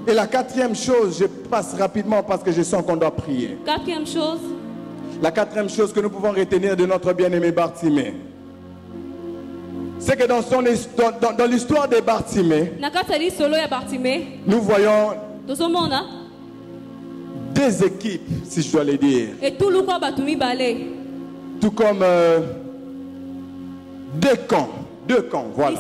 C: Et la quatrième chose, je passe rapidement parce que je sens qu'on doit prier. La quatrième chose que nous pouvons retenir de notre bien-aimé Bartimée, c'est que dans l'histoire de Bartimée, nous voyons deux équipes, si je dois le dire. Tout comme deux camps, voilà.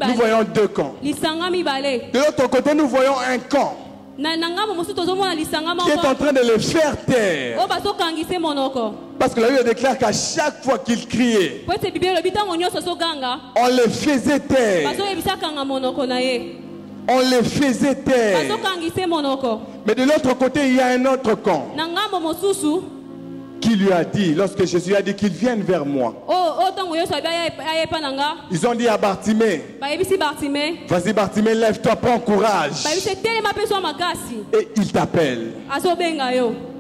C: Nous voyons deux camps. De l'autre côté, nous voyons un camp qui est en train de le faire taire. Parce que la Bible déclare qu'à chaque fois qu'il criait, on le faisait taire. On le faisait taire. Mais de l'autre côté, il y a un autre camp qui lui a dit, lorsque Jésus a dit qu'il vienne vers moi, ils ont dit à Bartimée, vas-y Bartimée, lève-toi, prends courage. Et il t'appelle.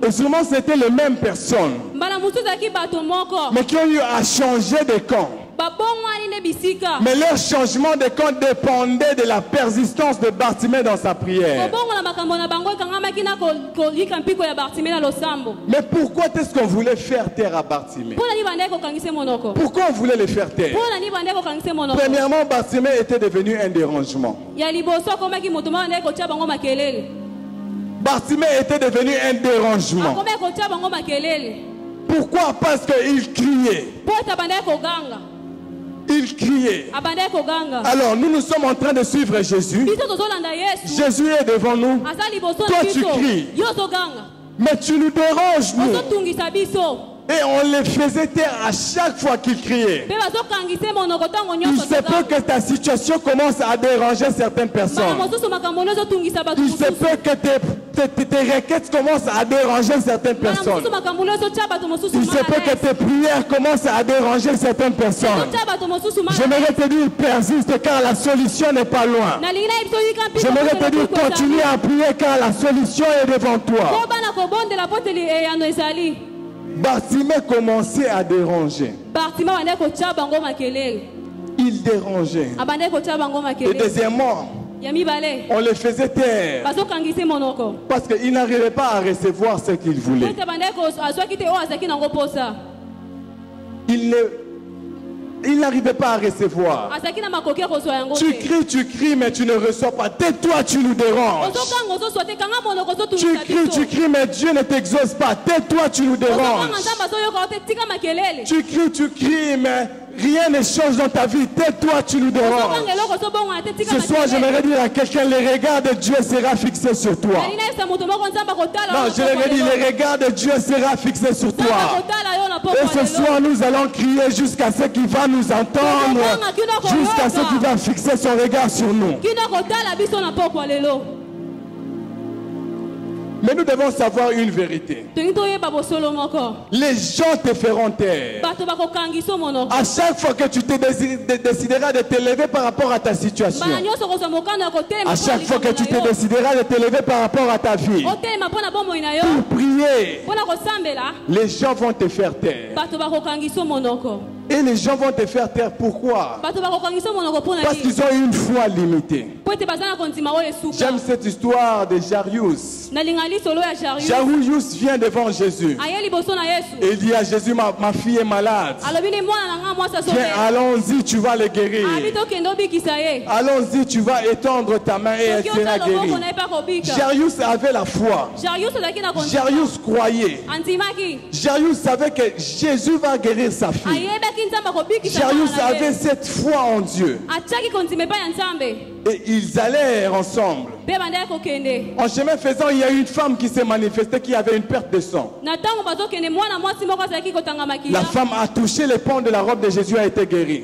C: Et sûrement c'était les mêmes personnes, mais qui ont eu à changer de camp. Mais leur changement de camp dépendait de la persistance de Bartimée dans sa prière. Mais pourquoi est-ce qu'on voulait faire taire à Bartimée? Pourquoi on voulait le faire taire? Premièrement, Bartimée était devenu un dérangement. Bartimée était devenu un dérangement. Pourquoi? Parce qu'il criait. Il criait. Alors nous sommes en train de suivre Jésus. Jésus est devant nous. Toi tu cries. Mais tu nous déranges, nous. Et on les faisait taire à chaque fois qu'ils criaient. Il se peut que ta situation commence à déranger certaines personnes. Il se peut que tes requêtes commencent à déranger certaines personnes. Il se peut que tes prières commencent à déranger certaines personnes. J'aimerais te dire, persiste car la solution n'est pas loin. J'aimerais te dire, continue à prier car la solution est devant toi. Bartimée commençait à déranger. Il dérangeait. Et deuxièmement, on le faisait taire parce qu'il n'arrivait pas à recevoir ce qu'il voulait. Il n'arrivait pas à recevoir. Tu cries, mais tu ne reçois pas. Tais-toi, tu nous déranges. Tu cries, mais Dieu ne t'exauce pas. Tais-toi, tu nous déranges. Tu cries, mais rien ne change dans ta vie. Tais-toi, tu nous déranges. Ce soir, j'aimerais dire à quelqu'un, le regard de Dieu sera fixé sur toi. Non, je l'ai dit, le regard de Dieu sera fixé sur toi. Et ce soir, nous allons crier jusqu'à ce qu'il va nous entendre, jusqu'à ce qu'il va fixer son regard sur nous. Mais nous devons savoir une vérité. Les gens te feront taire. À chaque fois que tu te décideras de t'élever par rapport à ta situation, à chaque fois que tu te décideras de t'élever par rapport à ta vie, pour prier, les gens vont te faire taire. Et les gens vont te faire taire. Pourquoi? Parce qu'ils ont une foi limitée. J'aime cette histoire de Jairus. Jairus vient devant Jésus. Et il dit à Jésus, ma fille est malade. Viens, allons-y, tu vas le guérir. Allons-y, tu vas étendre ta main et elle sera guérie. Jairus avait la foi. Jairus croyait. Jairus savait que Jésus va guérir sa fille. Jarius avait cette foi en Dieu. Et ils allèrent ensemble. En chemin faisant, il y a une femme qui s'est manifestée qui avait une perte de sang. La femme a touché les pans de la robe de Jésus, a été guérie.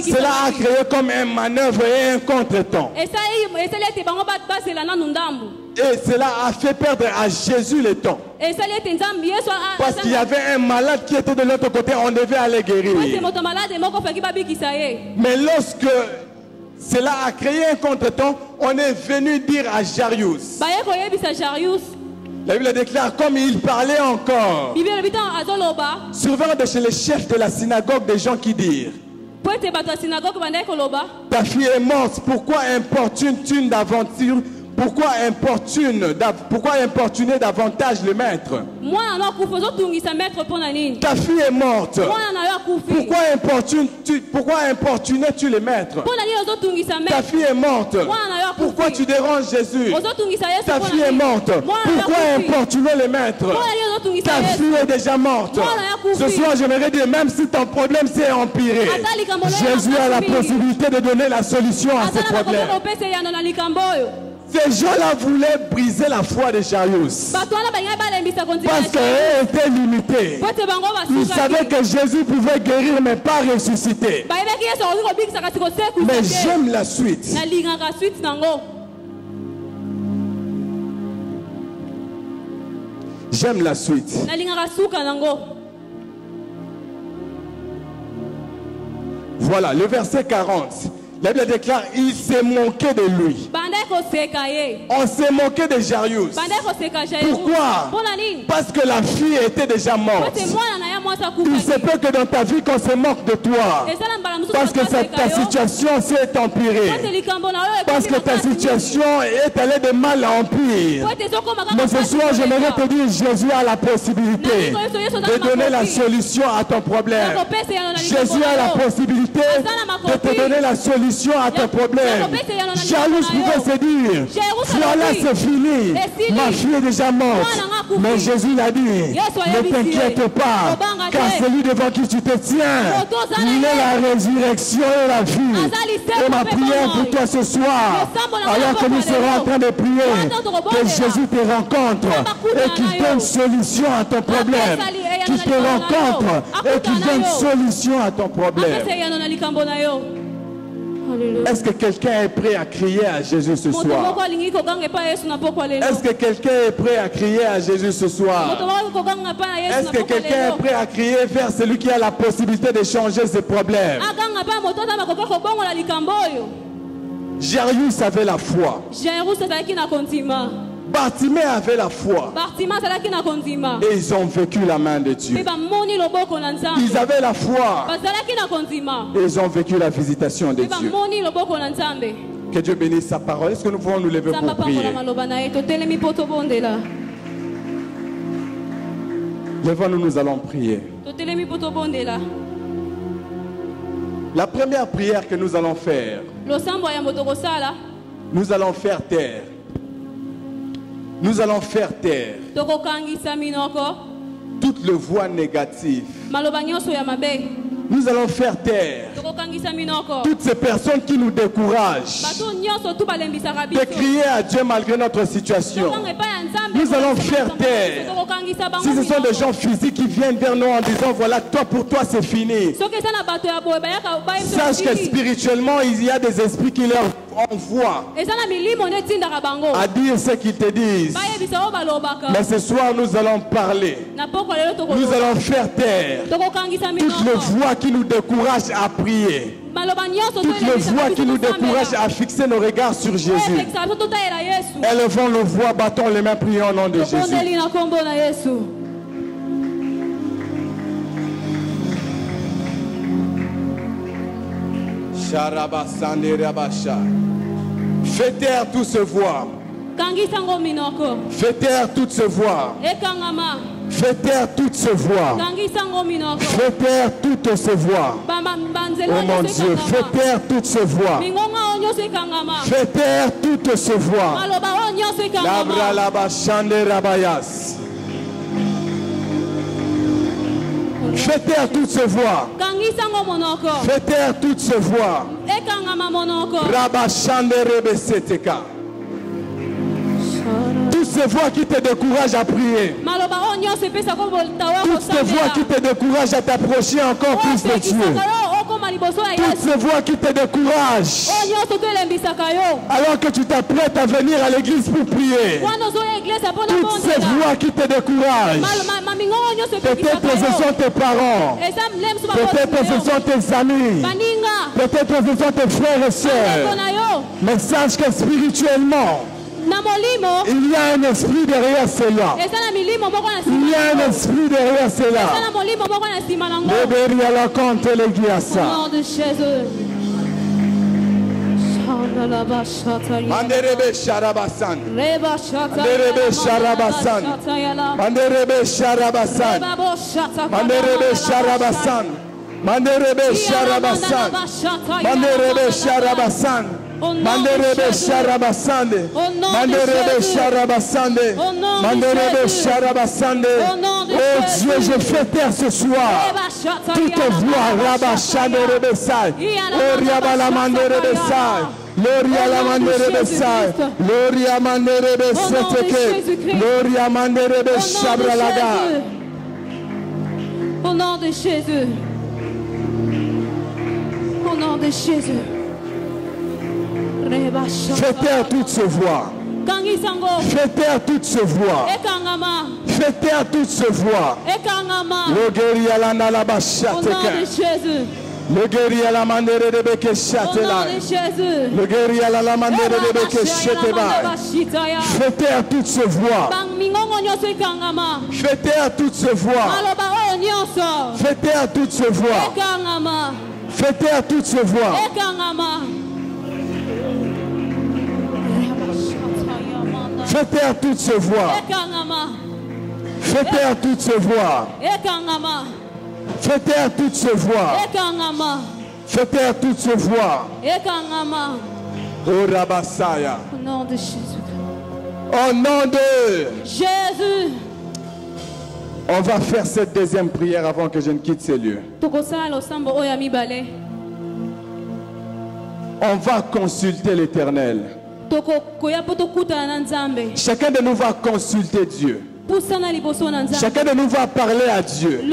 C: Cela a créé comme un manœuvre et un contre-temps. Et cela a fait perdre à Jésus le temps. Parce qu'il y avait un malade qui était de l'autre côté, on devait aller guérir. Mais lorsque cela a créé un contre-temps, on est venu dire à Jarius. La Bible déclare, comme il parlait encore, souvent de chez les chefs de la synagogue, des gens qui dirent, ta fille est morte, pourquoi importunes-tu une d'aventure? Pourquoi importuner davantage le maître? Ta fille est morte. Pourquoi importuner-tu le maître? Ta fille est morte. Pourquoi tu déranges Jésus? Ta fille est morte. Pourquoi importuner le maître? Ta fille est déjà morte. Ce soir, j'aimerais dire, même si ton problème s'est empiré, Jésus a la possibilité de donner la solution à ce problème. Ces gens-là voulaient briser la foi de Jarius parce qu'elle était limitée. Ils savaient que Jésus pouvait guérir mais pas ressusciter. Mais j'aime la suite. J'aime la suite. Voilà, le verset 40. La Bible déclare, il s'est moqué de lui. On s'est moqué de Jarius. Pourquoi? Parce que la fille était déjà morte. Il se peut que dans ta vie qu'on se moque de toi. Parce que ta situation s'est empirée. Parce que ta situation est allée de mal en pire. Mais ce soir, j'aimerais te dire, Jésus a la possibilité de donner la solution à ton problème. Jésus a la possibilité de te donner la solution à ton problème. Jarius pouvait se dire, voilà, c'est fini, ma fille est déjà morte. Mais Jésus l'a dit, ne t'inquiète pas, car celui devant qui tu te tiens, il est la résurrection et la vie. Et ma prière pour toi ce soir, alors que nous serons en train de prier, que Jésus te rencontre et qu'il donne solution à ton problème. Qu'il te rencontre et qu'il donne solution à ton problème. Est-ce que quelqu'un est prêt à crier à Jésus ce soir? Est-ce que quelqu'un est prêt à crier à Jésus ce soir? Est-ce que quelqu'un est prêt à crier vers celui qui a la possibilité de changer ses problèmes? Jarius avait la foi. Bartimée avait la foi. Et ils ont vécu la main de Dieu. Ils avaient la foi. Et ils ont vécu la visitation de Dieu. Que Dieu bénisse sa parole. Est-ce que nous pouvons nous lever pour prier? Levons-nous, nous allons prier. La première prière que nous allons faire, nous allons faire taire. Nous allons faire taire toutes les voix négatives. Nous allons faire taire toutes ces personnes qui nous découragent de crier à Dieu malgré notre situation. Nous allons faire taire si ce sont des gens physiques qui viennent vers nous en disant voilà, toi pour toi c'est fini. Sache que spirituellement il y a des esprits qui leur envoient à dire ce qu'ils te disent. Mais ce soir nous allons parler. Nous allons faire taire toutes les voix qui nous découragent à prier. Toutes les voix qui nous découragent à fixer nos regards sur Jésus. Élevons nos voix, battons les mains, prions au nom de Jésus. Fais taire toutes ces voix. Fais taire toutes ces voix. Fais taire toutes ces voix. Fais taire toutes ces voix. Oh mon Dieu, fais taire toutes ces voix. Fais taire toutes ces voix. Fais taire toutes ces voix. Fais taire toutes ces voix. Rabashande rebeseteka. Toutes ces voix qui te découragent à prier. Toutes ces voix qui te découragent à t'approcher encore plus de Dieu. Toutes ces voix qui te découragent alors que tu t'apprêtes à venir à l'église pour prier. Toutes ces voix qui te découragent. Peut-être ce sont tes parents. Peut-être ce sont tes amis. Peut-être ce sont tes frères et sœurs. Mais sache que spirituellement, il y a un esprit derrière cela. Il y a un esprit derrière cela. Au nom de Jésus. Manderebe Sharabasan. Manderebe Sharabasan. Manderebe Sharabasan. Manderebe Sharabasan. Manderebe Sharabasan. Manderebe Sharabasan. Manderebe Sharabasande, Manderebe Sharabasande, Manderebe Sharabasande. Oh Dieu, je fais taire ce soir toutes voix, Rabashande Rebesai, Loria Balamande Sai, Loria Lamande Sai, Loria Manderebe Seteke, Loria Manderebe Shabralaga.
B: Au nom de Jésus. Au nom de Jésus.
C: Fais taire toutes ces voix. Fais taire toutes ces voix. Fais taire toutes ces voix. Le guerrier à la le guerrier à la mandere de Beke Chatela. Le guerrier à la mandere de Beke Chateba. Fais taire toutes ces voix. Fais taire toutes ces voix. Fais taire toutes ces voix. Fais taire toutes ces voix. Fais taire toutes ces voix. Fais taire toutes ces voix. Fais taire toutes ces voix. Fais taire toutes ces voix. Oh Rabasaya.
B: Au nom de Jésus.
C: Au nom de
B: Jésus.
C: On va faire cette deuxième prière avant que je ne quitte ces lieux. On va consulter l'Éternel. Chacun de nous va consulter Dieu. Chacun de nous va parler à Dieu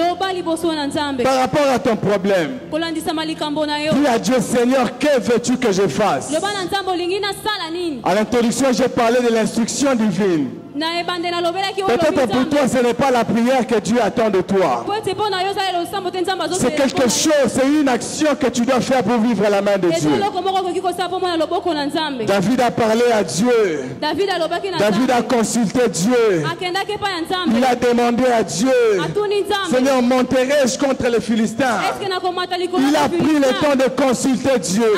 C: par rapport à ton problème. Dis à Dieu, Seigneur, que veux-tu que je fasse? À l'introduction, j'ai parlé de l'instruction divine. Peut-être pour toi, ce n'est pas la prière que Dieu attend de toi. C'est quelque chose, c'est une action que tu dois faire pour vivre la main de Dieu. David a parlé à Dieu. David a consulté Dieu. Il a demandé à Dieu, Seigneur, monterai-je contre les Philistins? Il a pris le temps de consulter Dieu.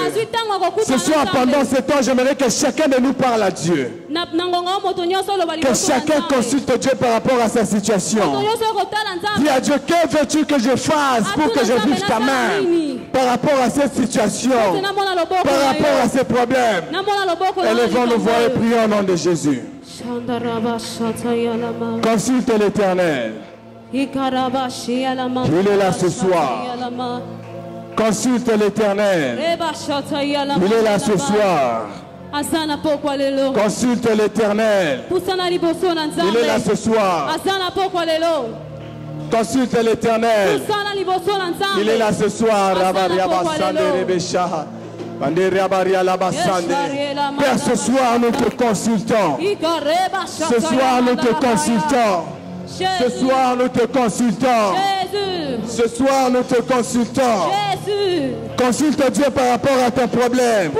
C: Ce soir, pendant ce temps, j'aimerais que chacun de nous parle à Dieu. Que chacun consulte Dieu par rapport à sa situation. Dis à Dieu, que veux-tu que je fasse pour que je vive ta main par rapport à cette situation, par rapport à ces problèmes. Élevons nos voix et prions au nom de Jésus. Consulte l'Éternel. Il est là ce soir. Consulte l'Éternel. Il est là ce soir. Consulte l'Éternel. Il est là ce soir. Consulte l'Éternel. Il est là ce soir. Père, ce soir nous te consultons. Ce soir nous te consultons. Ce soir nous te consultons. Ce soir nous te consultons. Consulte Dieu par rapport à ton problème.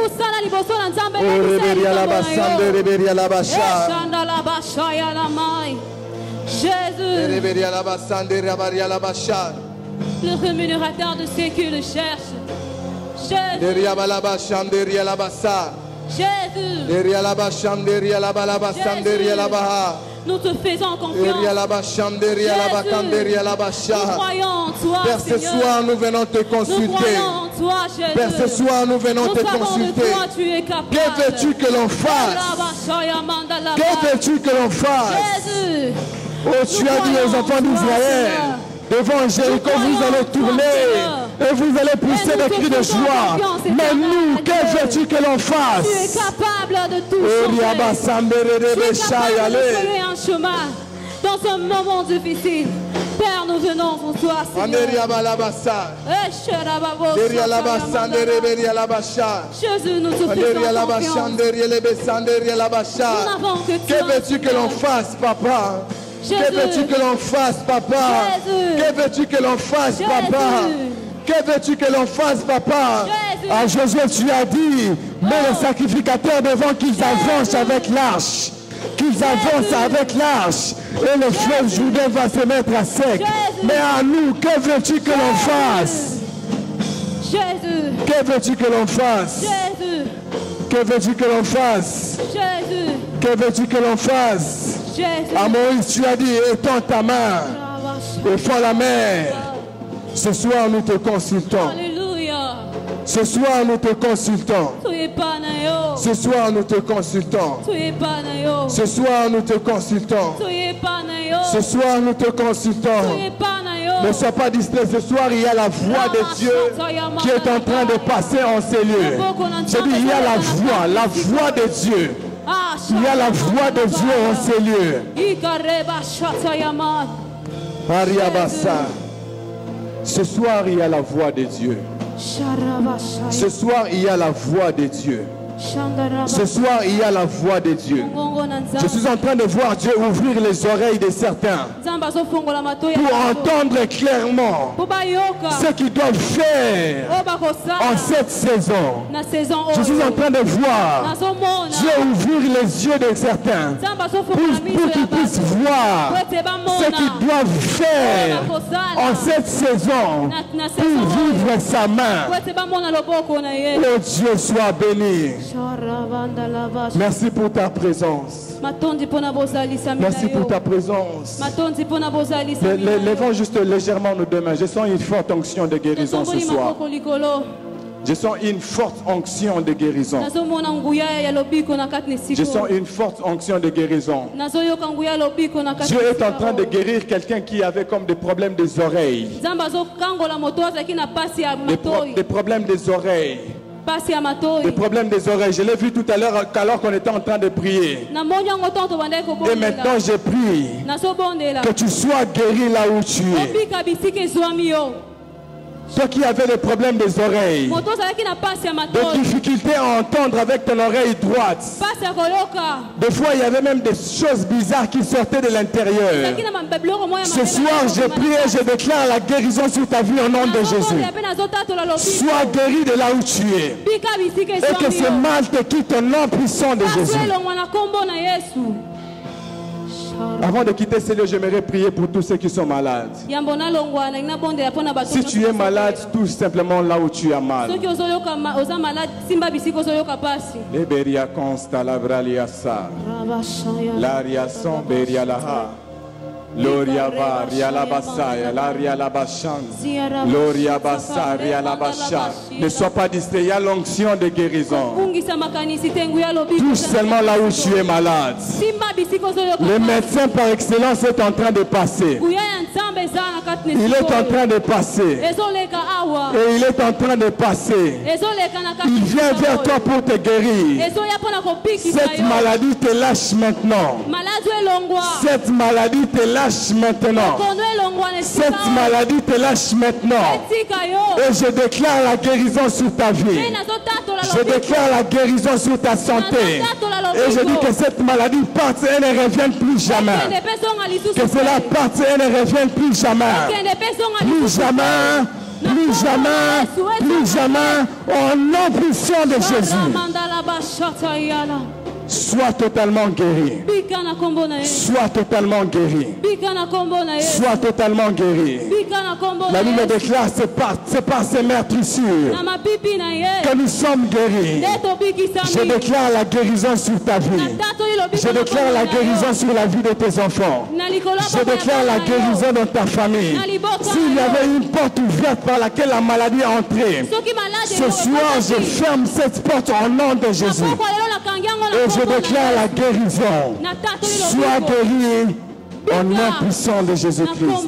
B: Le rémunérateur de ceux qui le cherchent. Nous te faisons confiance. Nous croyons en toi,
C: Père, ce soir nous venons te consulter. Père, ce soir nous venons te consulter. Que veux-tu que l'on fasse? Que veux-tu que l'on fasse? Oh, tu as dit aux enfants d'Israël, Devant Jéricho, vous allez tourner et vous allez pousser des cris de joie. Mais nous, que veux-tu que l'on fasse?
B: Tu es capable de tout changer. Tu es capable de trouver un chemin dans ce moment difficile. Père, nous venons pour toi, Seigneur. Jésus, nous te faisons confiance.
C: Que veux-tu que l'on fasse, Papa? Que veux-tu que l'on fasse, Papa? Que veux-tu que l'on fasse, Papa? Que veux-tu que l'on fasse, Papa? À Josué, tu as dit, mets les sacrificateurs devant qu'ils avancent avec l'arche. Qu'ils avancent avec l'arche et le fleuve Jourdain va se mettre à sec. Mais à nous, que veux-tu que l'on fasse?
B: Jésus.
C: Que veux-tu que l'on fasse?
B: Jésus.
C: Que veux-tu que l'on fasse?
B: Jésus.
C: Que veux-tu que l'on fasse?
B: Jésus.
C: À Moïse, tu as dit, étends ta main et fends la mer. Ce soir, nous te consultons.
B: Alléluia.
C: Ce soir, nous te consultons. Ce soir, nous te consultons. Ce soir, nous te consultons. Ce soir, nous te consultons. Ne sois pas distrait. Ce soir, il y a la voix de Dieu qui est en train de passer en ces lieux. Je dis, il y a la voix de Dieu. Il y a la voix de Dieu en ces lieux. Ce soir, il y a la voix de Dieu. Ce soir, il y a la voix de Dieu. Ce soir, il y a la voix de Dieu. Je suis en train de voir Dieu ouvrir les oreilles de certains pour entendre clairement ce qu'ils doivent faire en cette saison. Je suis en train de voir Dieu ouvrir les yeux de certains pour qu'ils puissent voir ce qu'ils doivent faire en cette saison pour vivre sa main. Que Dieu soit béni. Merci pour ta présence. Merci pour ta présence. Lèvons juste légèrement nos deux mains. Je sens une forte onction de guérison ce soir. Je sens une forte onction de guérison. Je sens une forte onction de guérison. Dieu est en train de guérir quelqu'un qui avait comme des problèmes des oreilles. Des problèmes des oreilles. Des problèmes des oreilles. Je l'ai vu tout à l'heure alors qu'on était en train de prier. Et maintenant je prie que tu sois guéri là où tu es. Toi qui avais des problèmes des oreilles, des difficultés à entendre avec ton oreille droite. Des fois, il y avait même des choses bizarres qui sortaient de l'intérieur. Ce soir, je prie et je déclare la guérison sur ta vie au nom de Jésus. Sois guéri de là où tu es. Et que ce mal te quitte au nom puissant de Jésus. Avant de quitter ce lieu, j'aimerais prier pour tous ceux qui sont malades. Si tu es malade, touche simplement là où tu as mal. Liberia consta la vraliasa. L'aria son beria laha. Loria varia la basaya, l'aria la bashan. Loria basaria la bashan. Ne sois pas distrait, il y a l'onction de guérison. Touche seulement là où tu es malade. Le médecin par excellence est en train de passer. Il est en train de passer. Et il est en train de passer. Il vient vers toi pour te guérir. Cette maladie te lâche maintenant. Cette maladie te lâche maintenant. Cette maladie te lâche maintenant. Et je déclare la guérison sur ta vie. Je déclare la guérison sur ta santé. Et je dis que cette maladie parte et ne revienne plus jamais. Que cela parte et ne revienne plus jamais. Plus jamais. Plus jamais. Plus jamais. Au nom puissant de Jésus. Sois totalement guéri. Sois totalement guéri. Sois totalement guéri. La Bible déclare, c'est par ces meurtrissures que nous sommes guéris. Je déclare la guérison sur ta vie. Je déclare la guérison sur la vie de tes enfants. Je déclare la guérison dans ta famille. S'il y avait une porte ouverte par laquelle la maladie est entrée, ce soir je ferme cette porte au nom de Jésus. Et je déclare la guérison. Sois guéri au nom puissant de Jésus-Christ.